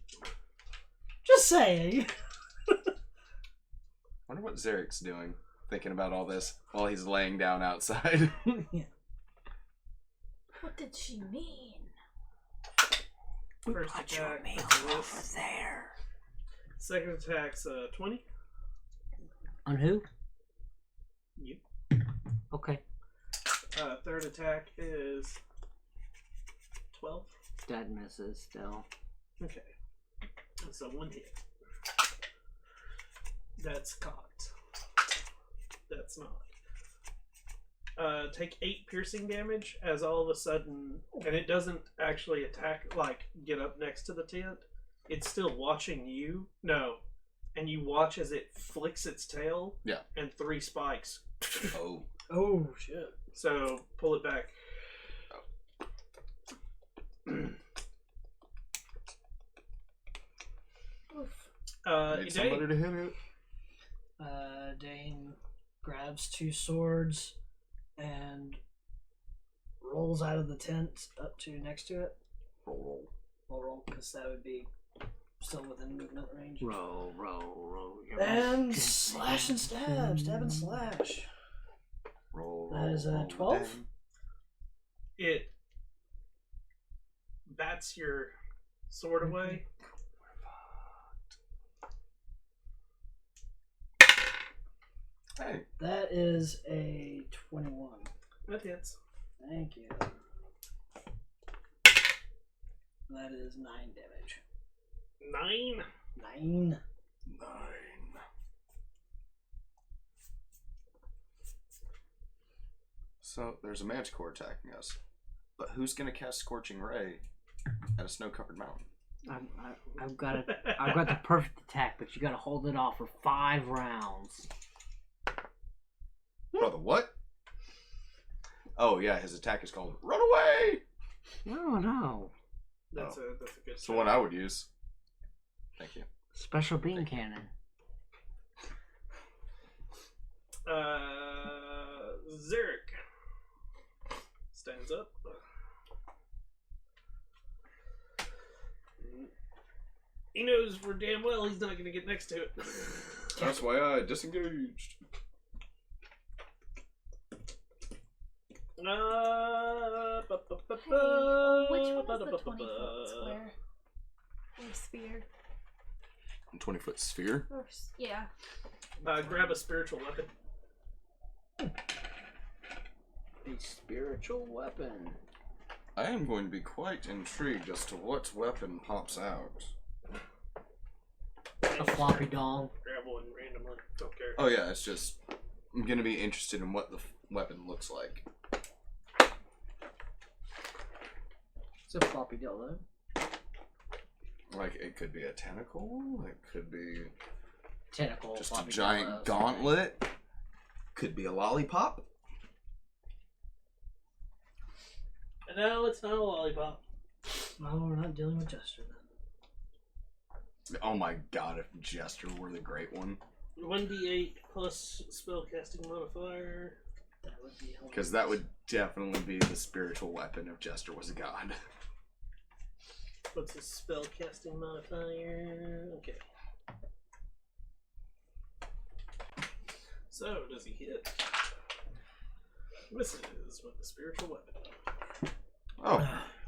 Just saying. Wonder what Zarek's doing, thinking about all this while he's laying down outside. What did she mean? First attack. there. Second attack's 20. On who? You. Okay. Third attack is 12. That misses still. Okay. So 1 hit. That's cocked. That's not. Take 8 piercing damage as all of a sudden, and it doesn't actually attack, like, get up next to the tent. It's still watching you. No. And you watch as it flicks its tail. Yeah. And 3 spikes. Oh. Oh, shit. So, pull it back. Oof. Need somebody to hit it. Dane grabs 2 swords and rolls out of the tent up to next to it. Roll. I'll roll because that would be still within movement range. Roll. And slash and stab. Stab and slash. Roll. That is a roll, 12? damn. It bats your sword away. Hey. That is a 21. That hits. Thank you. That is 9 damage. 9. 9. 9. So there's a manticore attacking us, but who's gonna cast Scorching Ray at a snow-covered mountain? I've got the perfect attack, but you got to hold it off for 5 rounds. Brother, what? Oh yeah, his attack is called Run Away. No. That's a good. That's the one I would use. Thank you. Special beam cannon. Zarek stands up. He knows for damn well he's not going to get next to it. That's why I disengaged. Hey, which one is the 20-foot square? Or sphere? 20-foot sphere. Or, yeah. Grab a spiritual weapon. A spiritual weapon. I am going to be quite intrigued as to what weapon pops out. A floppy dong. Grab one randomly. Don't care. Oh yeah, it's just I'm gonna be interested in what the weapon looks like. It's a floppy dildo. Like it could be a tentacle. It could be Tentacle. just a floppy giant dildo, gauntlet. Could be a lollipop. No, it's not a lollipop. Well, we're not dealing with Jester then. Oh my god, if Jester were the great one. 1d8 plus spellcasting modifier. That would be hilarious. Because that would definitely be the spiritual weapon if Jester was a god. What's his spellcasting modifier? Okay. So, does he hit? Misses with the spiritual weapon. Oh,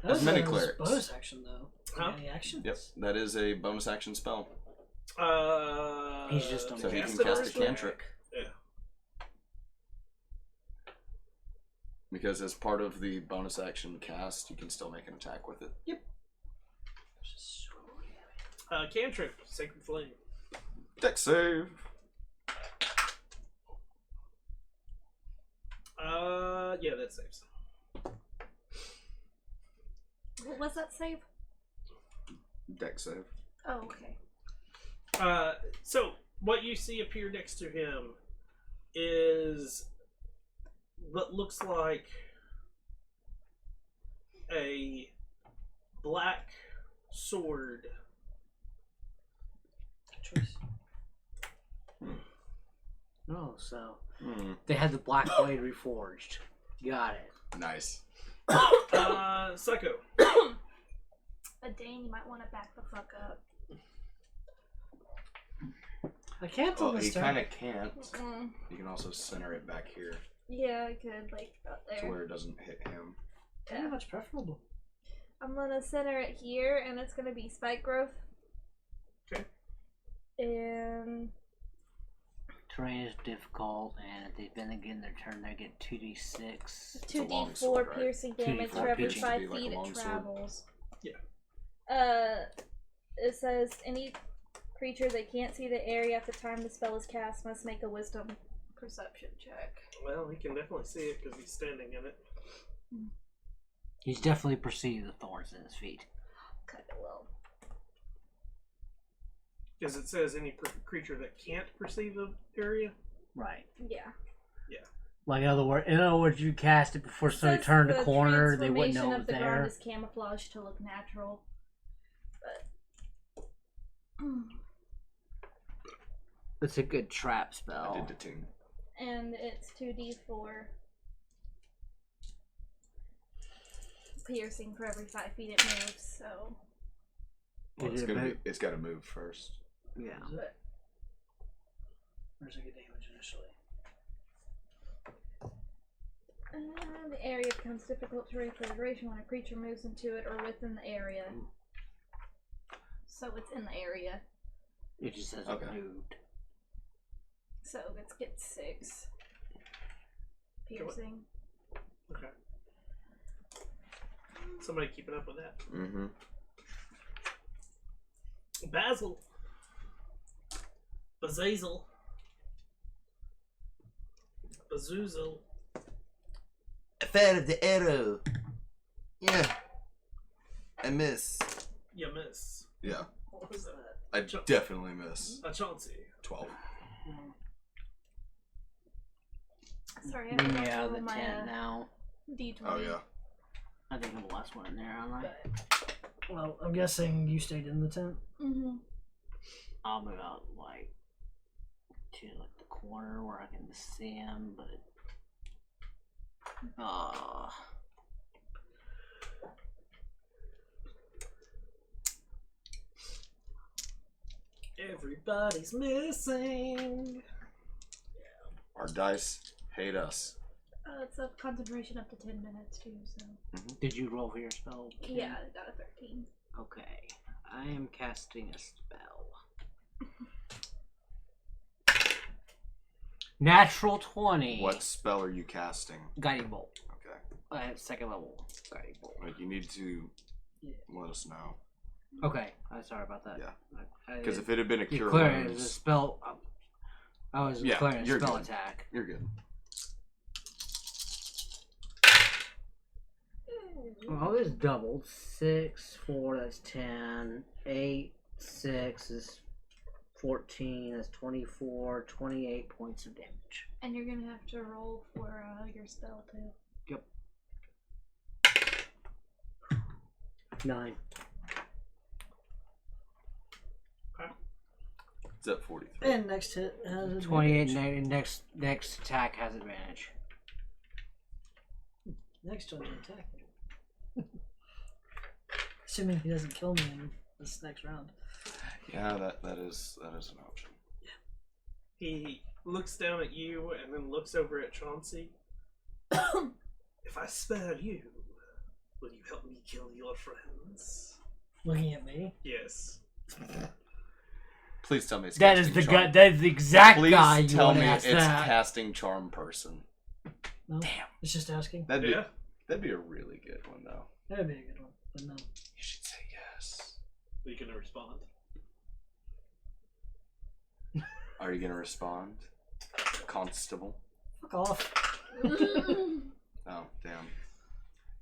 That was many a clerics. bonus action though. Huh? Any actions? yep, that is a bonus action spell. He's just on So he can it cast a originally? cantrip. Yeah. Because as part of the bonus action cast, you can still make an attack with it. Cantrip, Sacred Flame. Dex save. Yeah, that saves. What was that save? Dex save. Oh, okay. So what you see appear next to him is what looks like a black sword. Choice. Oh, so Hmm. they had the black blade reforged. Got it. Nice. Psycho. Dane, you might want to back the fuck up. I can't Well, he understand. kind of can't. Mm. You can also center it back here Yeah, I could, like, about to there. where it doesn't hit him. Pretty much preferable. I'm gonna center it here, and it's gonna be spike growth. Okay. And Terrain is difficult, and if they've been again their turn, they get 2d6. a 2d4 long sword, right? piercing damage 2d4 for every piercing. 5 It'd be like feet a it long sword. travels. Yeah. It says any creature that can't see the area at the time the spell is cast must make a wisdom perception check. Well, he can definitely see it because he's standing in it. He's definitely perceived the thorns in his feet. Kind of will. Because it says any creature that can't perceive the area. Right. Yeah. Like in other words, you cast it before somebody Says turned the the corner, they wouldn't know transformation it of was the ground there. is camouflage to look natural. But It's a good trap I spell. did the team. and it's 2d4 piercing for every 5 feet it moves. So Well, Is it about- it's got to move first. Yeah. Is it? Or does it get damage initially? the area becomes difficult to reach for the duration when a creature moves into it or within the area. So it's in the area. It just says Okay. it moved. So it gets 6 piercing. Okay. Somebody keeping up with that. Mm-hmm. Basil. Bazazel. Bazoozle. I fired the arrow. Yeah. I miss. You miss. Yeah. What was that? I definitely miss. A Chauncey. 12. Sorry, I Bring forgot me to out of roll the my tent now. D20. Oh, yeah. I think I'm the last one in there, aren't I? But, Well, I'm guessing you stayed in the tent. mm-hmm. I'll move out like to like the corner where I can see him, but Everybody's missing. Our dice hate us. It's a concentration up to 10 minutes too, so. did you roll for your spell? Kim? Yeah, I got a 13. Okay. I am casting a spell. Natural 20. What spell are you casting? Guiding bolt. Okay. Second level guiding bolt. Like, you need to let us know. Okay. I'm sorry about that. Yeah. I- Because if it had been a you cure clear it as a wounds, spell. I was Yeah, clearing a you're spell good. attack. you're good. Well, it's doubled. 6, 4, that's 10. 8, 6 is 14, that's 24, 28 points of damage. And you're gonna have to roll for your spell too. 9. It's at 43. And next hit has 28, advantage. next attack has advantage. Next one to attack. Assuming he doesn't kill me in this next round. Yeah, that is an option. He looks down at you and then looks over at Chauncey. If I spare you, will you help me kill your friends? Looking at me. Yes. Please tell me it's That casting is the charm. guy. That is the exact Please guy you tell want me to it's ask that. casting charm person. No. Damn. It's just asking. That'd Yeah. be a really good one though. That'd be a good one. But no. You should say yes. Are you gonna respond? Are you gonna respond, Constable? Fuck off. Oh, damn.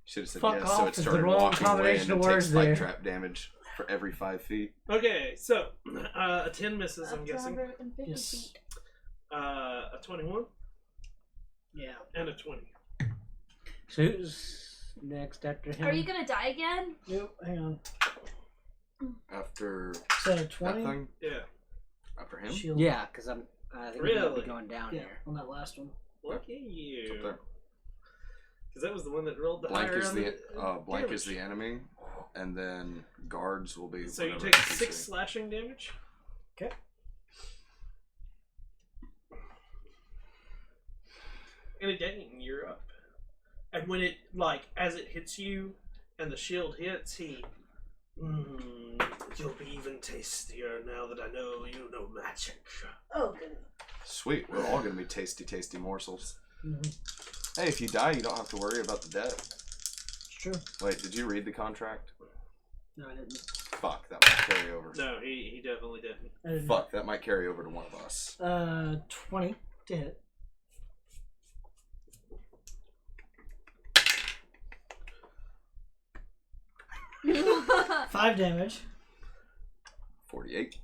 Should have said Fuck yes, so off it is the started wrong walking away combination and of then takes words spike there. trap damage for every 5 feet. Okay, so a 10 misses, I'm Up to guessing. 150 Yes. feet. A 21. Yeah. and a 20. So who's next after him? Are you gonna die again? Nope. Hang on. After So that 20. thing, Yeah. after him, Shield. Yeah, because I think I'm gonna Really? be going down Yeah. here. On that last one. Look at it's you. up there. Because that was the one that rolled the Blank higher is on the blank damage. is the enemy, and then guards will be. So you whatever take NPC. 6 slashing damage. Okay. And again, you're up. And when it, like, as it hits you and the shield hits, you'll be even tastier now that I know you know magic. Oh, good. Sweet, we're all gonna be tasty morsels. Mm-hmm. Hey, if you die, you don't have to worry about the debt. It's true. Wait, did you read the contract? No, I didn't. Fuck, that might carry over. No, he definitely didn't. I didn't. Fuck, that might carry over to one of us. 20 to hit. Oh. 5 damage. 48.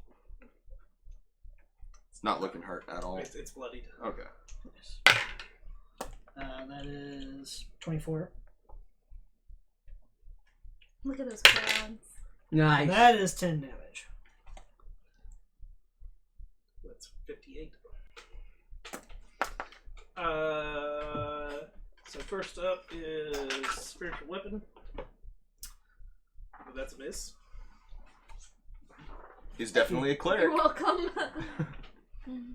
It's not looking hurt at all. It's bloodied. Okay. Nice. That is 24. Look at those crowns. Nice. That is 10 damage. That's 58. So first up is spiritual weapon. Oh, that's a miss. He's definitely a cleric. You're welcome. You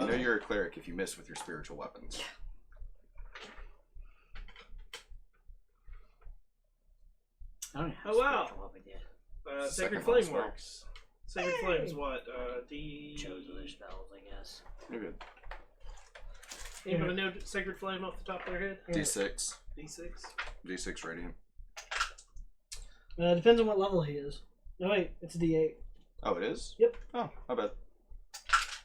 know you're a cleric if you miss with your spiritual weapons. I don't know how Oh, wow. spiritual weapon yet. Sacred Second Flame level spell. works. Sacred Flame is what? D. Chose other spells, I guess. You're good. Anybody know Sacred Flame off the top of their head? D6. D6. D6 radiant. Depends on what level he is. No, wait. It's a D8. Oh, it is? Yep. Oh, I bet.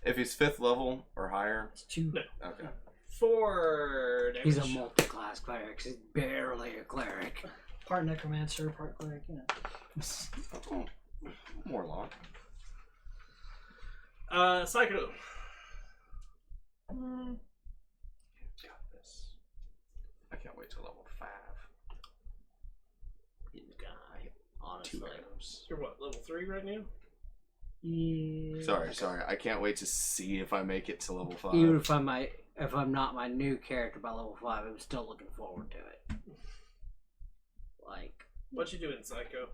If he's 5th level or higher. It's 2. No. Okay. 4 damage. He's a multi-class cleric. He's barely a cleric. Part necromancer, part cleric. You know. Oh, Warlock. Psycho. Got this. I can't wait till level 5. You guy, 2 honestly. items. You're what, level 3 right now? Yeah. Sorry. I can't wait to see if I make it to level 5. Even if I'm not my new character by level 5, I'm still looking forward to it. Like, What you doing, Psycho?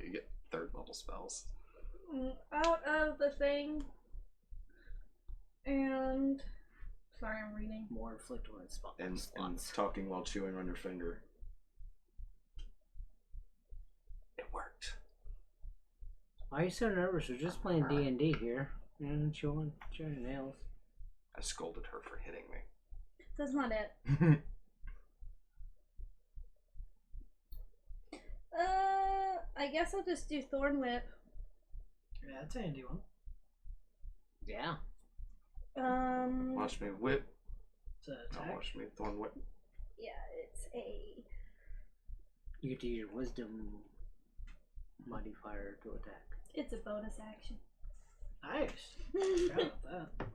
You get 3rd level spells. Out of the thing. And. Sorry, I'm reading. more inflict one spot And slots. talking while chewing on your finger. It worked. Why are you so nervous? We're just playing D&D here. And chewing your nails. I scolded her for hitting me. That's not it. I guess I'll just do Thorn Whip. Yeah, that's a handy one. Yeah. Watch me whip. It's an Now attack. watch me thorn whip. Yeah, it's a. You get to use your wisdom modifier to attack. It's a bonus action. Nice. Forgot about that.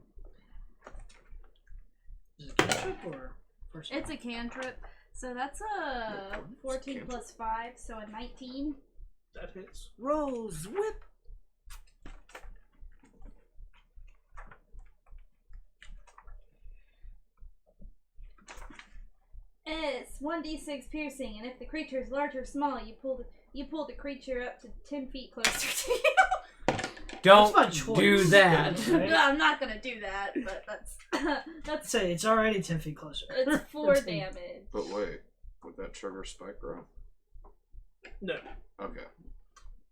Is it a cantrip or first? It's a cantrip. So that's a It's a 14 cantrip. plus 5, so a 19. That hits. Rose whip. It's 1d6 piercing, and if the creature is large or small, you pull the creature up to 10 feet closer to you. Don't my choice. do that. Right? No, I'm not gonna do that, but that's I'd that's say it's already 10 feet closer. it's 4 damage. But wait, would that trigger spike grow? No. Okay.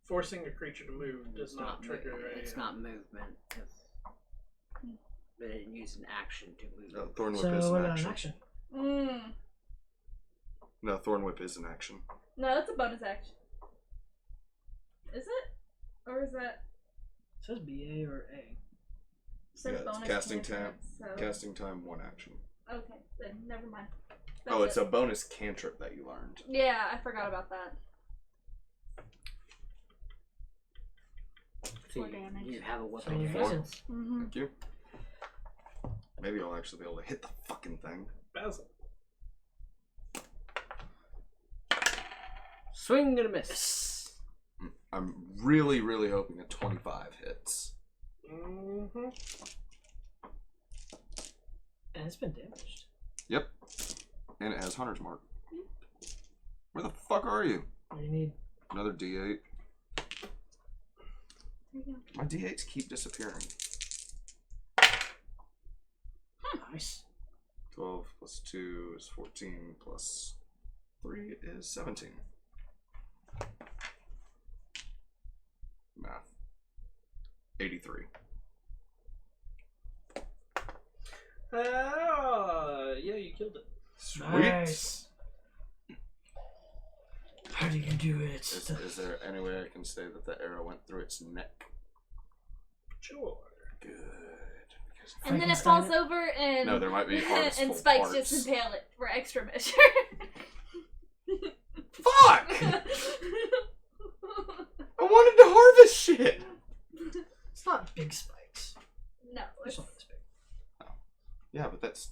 Forcing a creature to move does It's not trigger a. It's not movement. They didn't use an action to move. No, thorn whip So is what an about an action. action? No, thorn whip is an action. No, that's a bonus action. Is it? Or is that It says BA or A. it says Yeah, it's bonus casting cantrip, time. So Casting time, 1 action. okay, then never mind. Oh, That's it's it. a bonus cantrip that you learned. Yeah, I forgot about that. So 4 damage. You have a So weapon. it Four. doesn't. Mm-hmm. Thank you. Maybe I'll actually be able to hit the fucking thing. Basil. Swing and a miss. I'm really, really hoping a 25 hits. Mm-hmm. And it's been damaged. Yep. And it has Hunter's Mark. Where the fuck are you? What do you need? Another D8. There you go. My D8s keep disappearing. Nice. 12 plus 2 is 14 plus 3 is 17. Math. 83. Yeah, you killed it. Sweet. Nice. How do you do it? Is there any way I can say that the arrow went through its neck? Sure. Good. And then it Frankenstein falls over and No, there might be harvestable and Spikes parts. just impale it for extra measure. Fuck! I wanted to harvest shit! It's not big spikes. No, It's not this big. Yeah, but that's...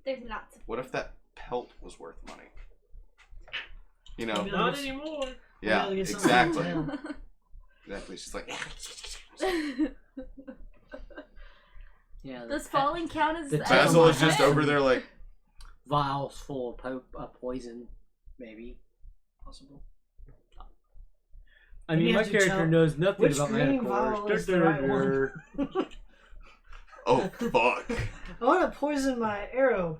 there's lots of. What if that pelt was worth money? You know? Maybe Not anymore. Yeah, Maybe I'll get something exactly. from him. Exactly. She's like... Yeah. Does falling count as? The as Basil a is just weapon? over there like... Vials full of poison, maybe. Possible. I Then mean, you my have to character tell knows nothing which about green mana vial cores. is the right one. Oh, fuck. I want to poison my arrow.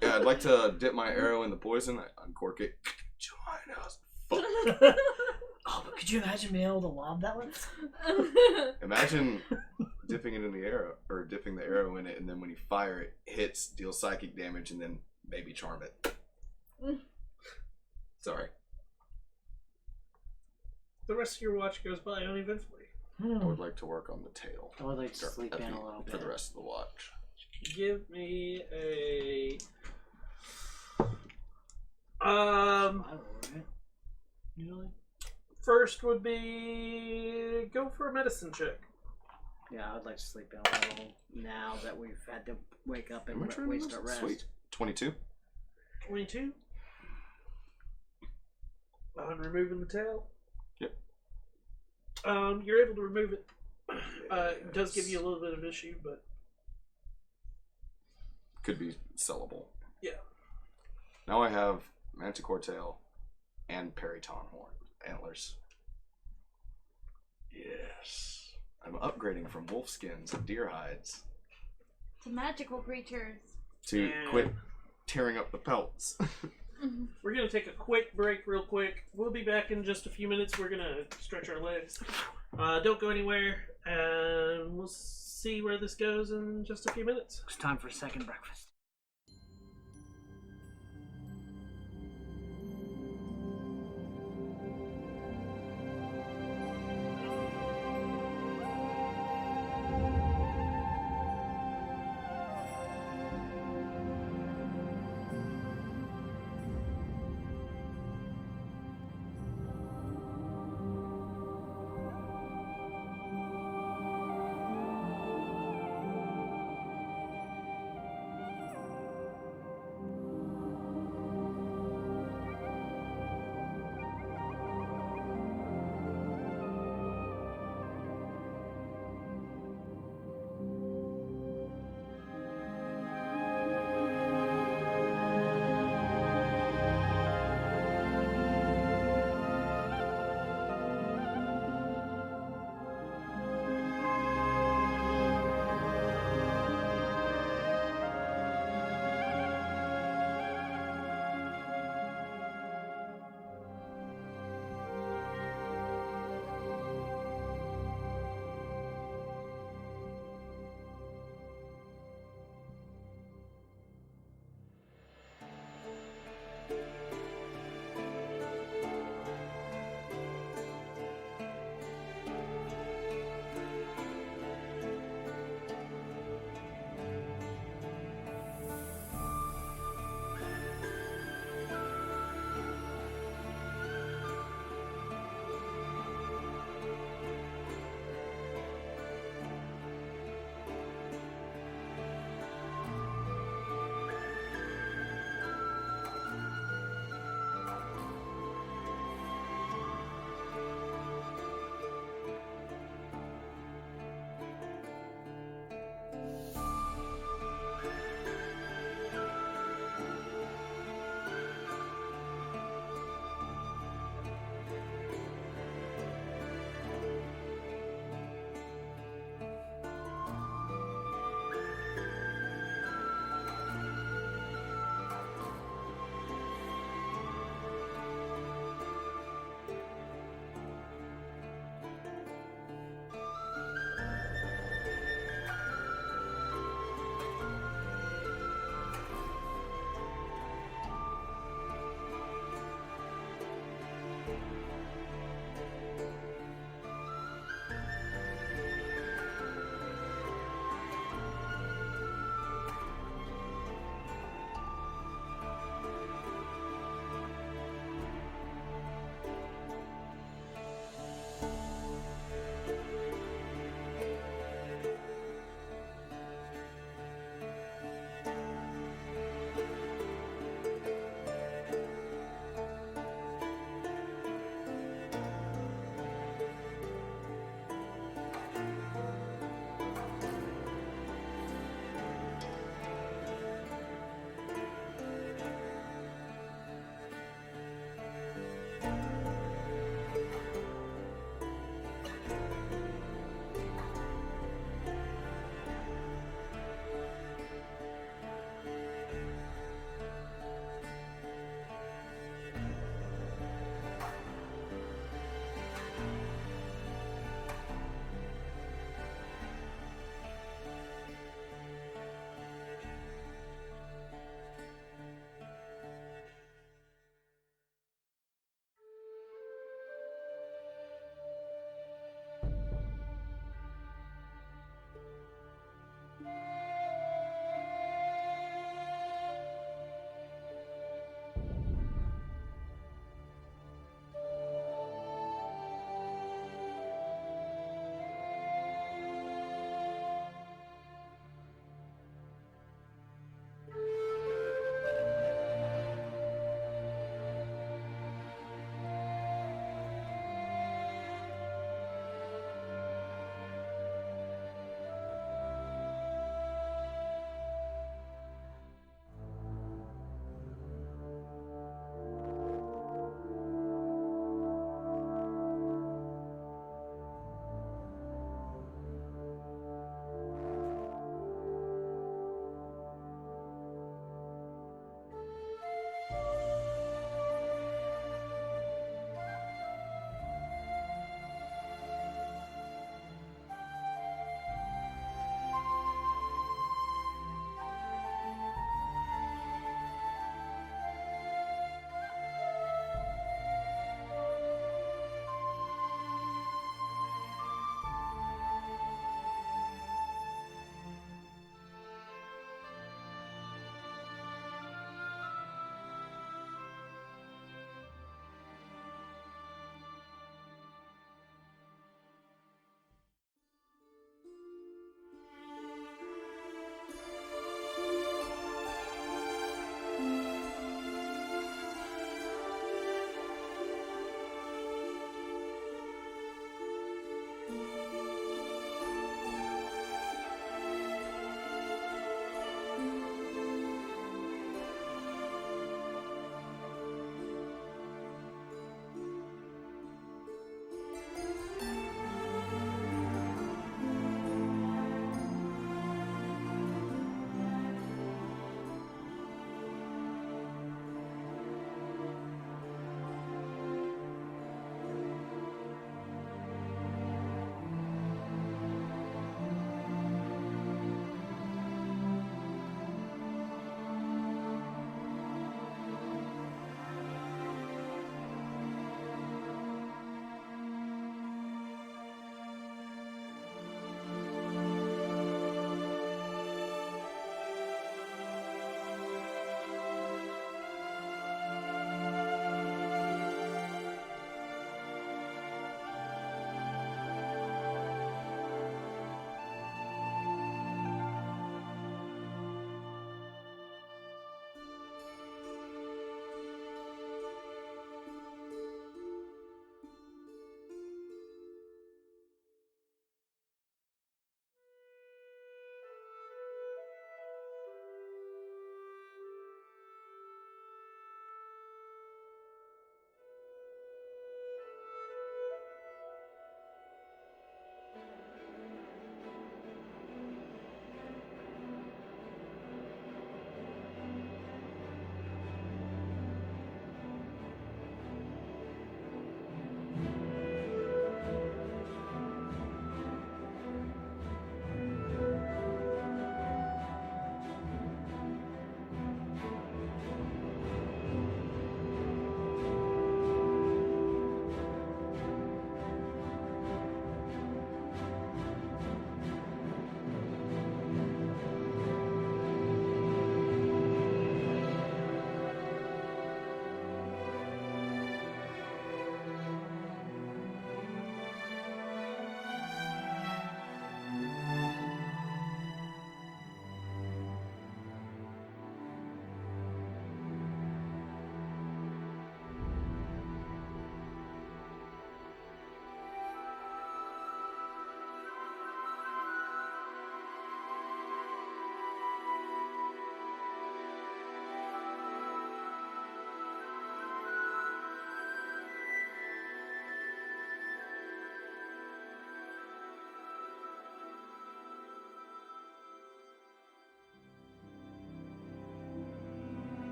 Yeah, I'd like to dip my arrow in the poison, uncork it. Join us. Fuck. Oh, but could you imagine being able to lob that one? Imagine dipping it in the arrow, or dipping the arrow in it, and then when you fire it, hits, deals psychic damage, and then maybe charm it. Sorry. The rest of your watch goes by uneventfully. I would like to work on the tail I would like to sleep in a little bit. for the rest of the watch. Give me a Survival, right? Usually. first would be go for a medicine check. Yeah, I'd like to sleep in a little now that we've had to wake up and How much are waste those? our rest. Sweet. 22. 22. On removing the tail. Yep. You're able to remove it. It does give you a little bit of issue, but Could be sellable. yeah. Now I have manticore tail and periton horn antlers. Yes. I'm upgrading from wolf skins and deer hides To magical creatures. to Yeah. quit tearing up the pelts. We're gonna take a quick break, real quick. We'll be back in just a few minutes. We're gonna stretch our legs. Don't go anywhere, and we'll see where this goes in just a few minutes. It's time for second breakfast.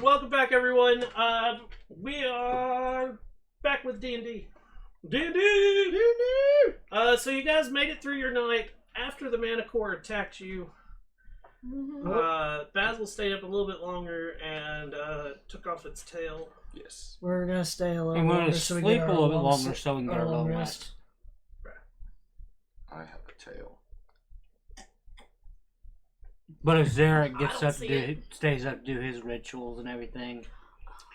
welcome back, everyone. We are back with D&D. D&D! So you guys made it through your night after the Manticore attacked you. Basil stayed up a little bit longer and took off its tail. Yes. We're gonna stay a little I'm going longer to so we sleep get a our little bit long longer s- so we can get our our long long rest. rest. I have a tail. But if Zarek I gets don't up to see do, stays up to do his rituals and everything,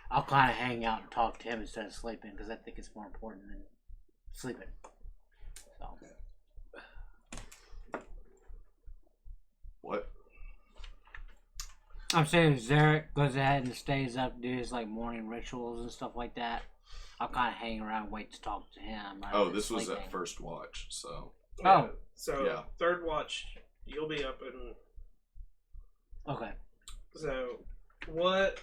I'll kind of hang out and talk to him instead of sleeping because I think it's more important than sleeping. So. What? I'm saying if Zarek goes ahead and stays up, do his like morning rituals and stuff like that, I'll kind of hang around, and wait to talk to him. rather Oh, than this was sleeping. at first watch, so. Oh. So, Yeah. third watch, you'll be up and... Okay. So, what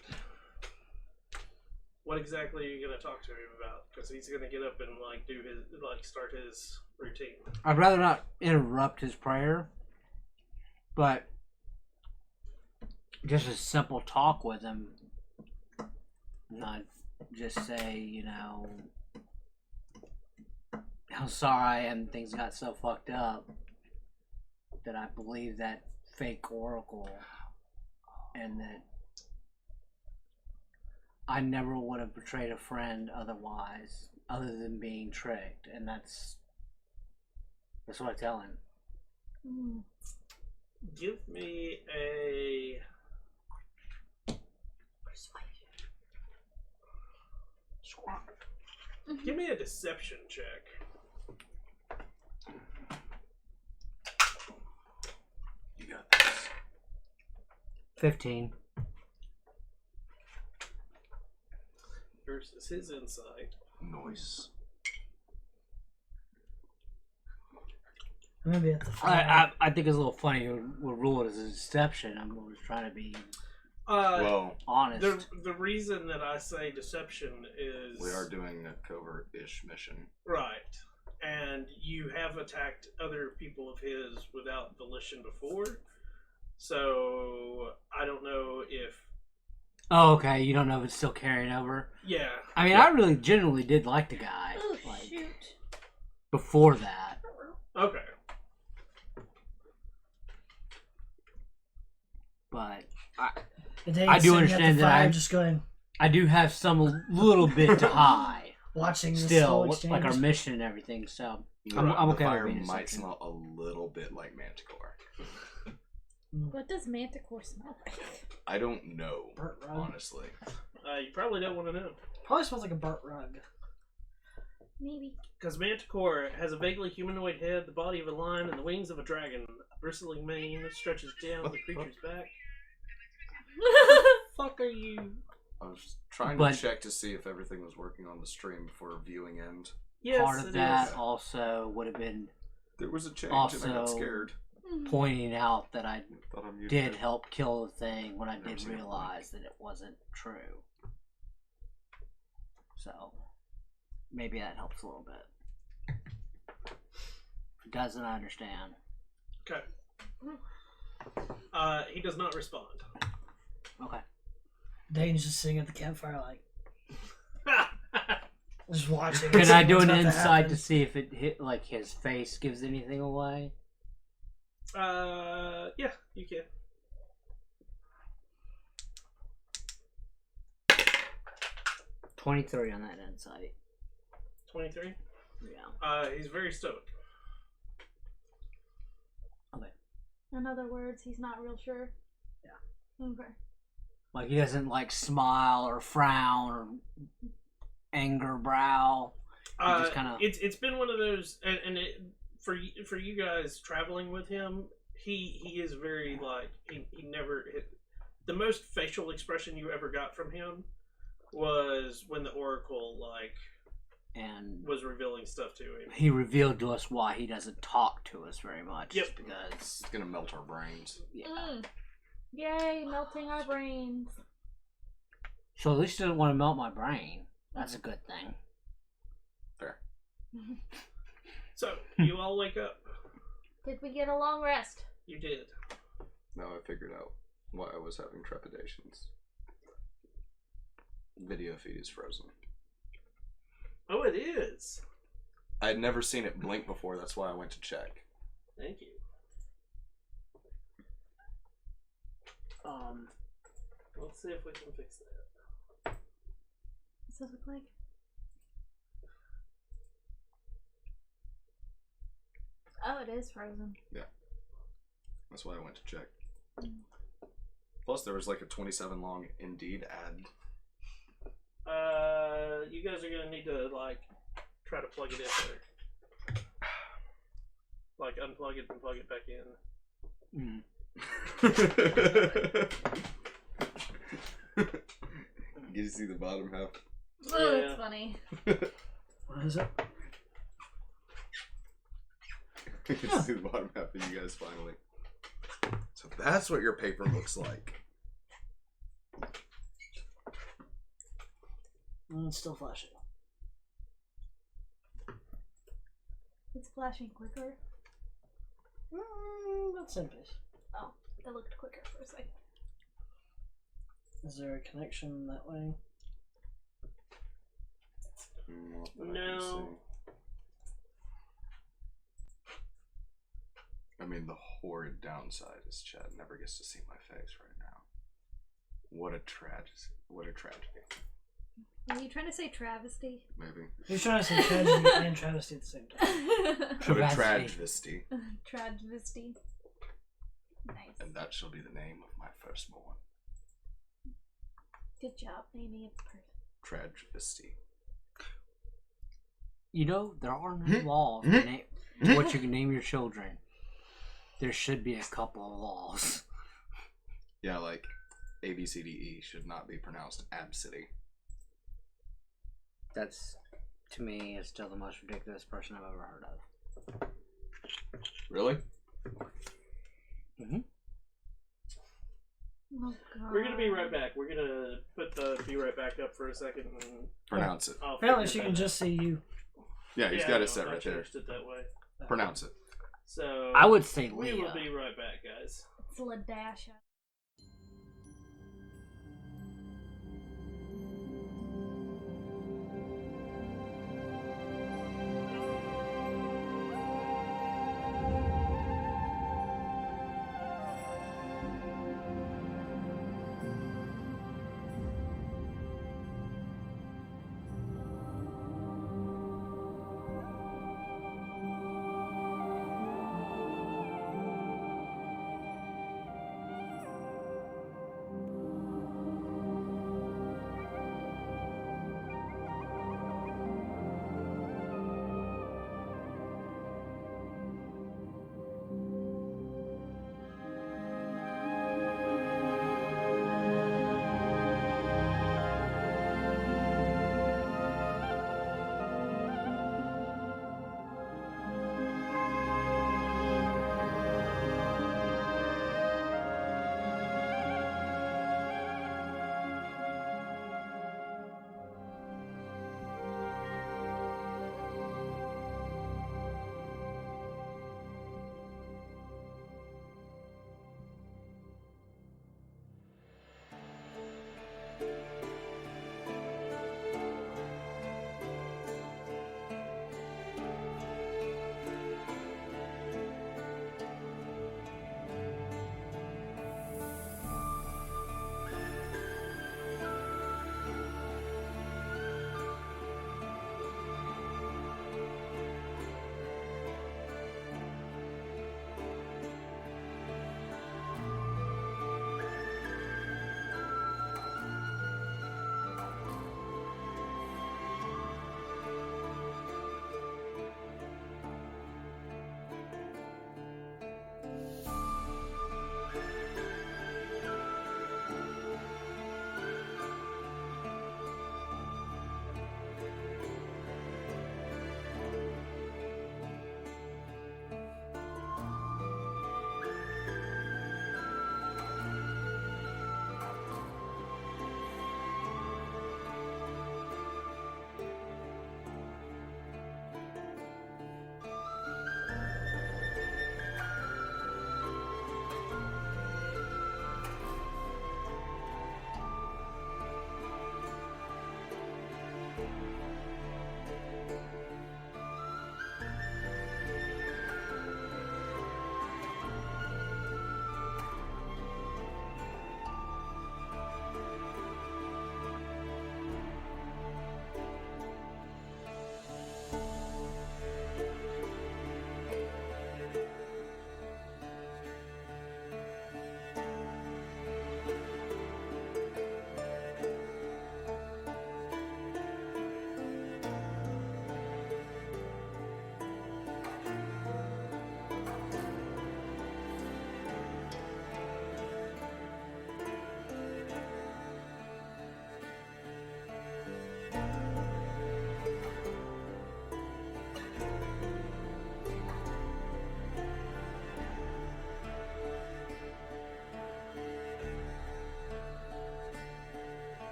exactly are you going to talk to him about? Because he's going to get up and, like, do his, like, start his routine. I'd rather not interrupt his prayer, but just a simple talk with him. Not just say, you know, how sorry I am things got so fucked up that I believe that fake oracle and that I never would have betrayed a friend otherwise, other than being tricked, and that's what I tell him. Give me a... Give me a deception check. You got this. 15. Versus his insight. Noise. I'm gonna be at the fire. I think it's a little funny. We'll rule it as a deception. I'm just trying to be Well, honest. The reason that I say deception is... we are doing a covert-ish mission. Right. And you have attacked other people of his without volition before. So, I don't know if... Oh, okay. You don't know if it's still carrying over. Yeah. I mean, I really genuinely did like the guy. Oh, like shoot. before that, Okay. but The day I he's do sitting at understand the that fire, I'm- just going I do have some a little bit to hide watching this still, whole like our exchange. mission and everything. So The I'm okay with fire being a might deception. smell a little bit like Manticore. What does Manticore smell like? I don't know, Burnt rug. honestly. You probably don't want to know. Probably smells like a burnt rug. Maybe. Because Manticore has a vaguely humanoid head, the body of a lion, and the wings of a dragon. A bristling mane stretches down the creature's back. Fuck are you? I was trying But- to check to see if everything was working on the stream before viewing end. Yes, part of it that is. also would have been There was a change and I got Also- scared. pointing out that I Thought I muted did it. help kill the thing when I Never did seen it realize that it wasn't true. So maybe that helps a little bit. If it doesn't, I understand. Okay. He does not respond. Okay. Dane's just sitting at the campfire, like just watching. Can and I seeing do what's an about to insight happen. to see if it hit like his face gives anything away? Yeah, you can. $23 on that insight. 23. Yeah. He's very stoic. In other words, he's not real sure. Yeah. Okay. Like he doesn't like smile or frown or anger brow. He just kind of. It's been one of those, and for you guys traveling with him, he is very like he never the most facial expression you ever got from him was when the Oracle like And was revealing stuff to him. he revealed to us why he doesn't talk to us very much. Yep. Just because. It's gonna melt our brains. Yeah. Yay, melting our brains. So at least he doesn't want to melt my brain. That's a good thing. Fair. So you all wake up. Did we get a long rest? You did. Now I figured out why I was having trepidations. video feed is frozen. Oh, it is. I had never seen it blink before. That's why I went to check. Thank you. Let's see if we can fix that. What's that look like? Oh, it is frozen. That's why I went to check. Plus, there was like a 27 long Indeed ad. You guys are gonna need to like try to plug it in there. Like unplug it and plug it back in. Get to see the bottom half. Oh, Yeah. that's funny. What is it? You can see the bottom half of you guys finally. So that's what your paper looks like. Well, it's still flashing. It's flashing quicker. That's same pace. Oh, it looked quicker for a second. Is there a connection that way? Not that I can No. see. I mean, the horrid downside is Chad never gets to see my face right now. What a tragedy. What a tragedy. Are you trying to say travesty? Maybe. You're trying to say tragedy and travesty at the same time. What a Travesty. travesty. Travesty. Nice. And that shall be the name of my firstborn. Good job naming it perfect. Travesty. You know, there are no laws to what you can name your children. There should be a couple of laws. Yeah, like ABCDE should not be pronounced Absidy. That's, to me, is still the most ridiculous person I've ever heard of. Really? Oh god. We're gonna be right back. We're gonna put the be right back up for a second and Pronounce it. I'll Apparently, figure she that can out. just see you. Yeah, he's Yeah, got I it set know, right I there. changed it that way. Pronounce it. So I would say we will Leah. be right back, guys. It's Ladasha.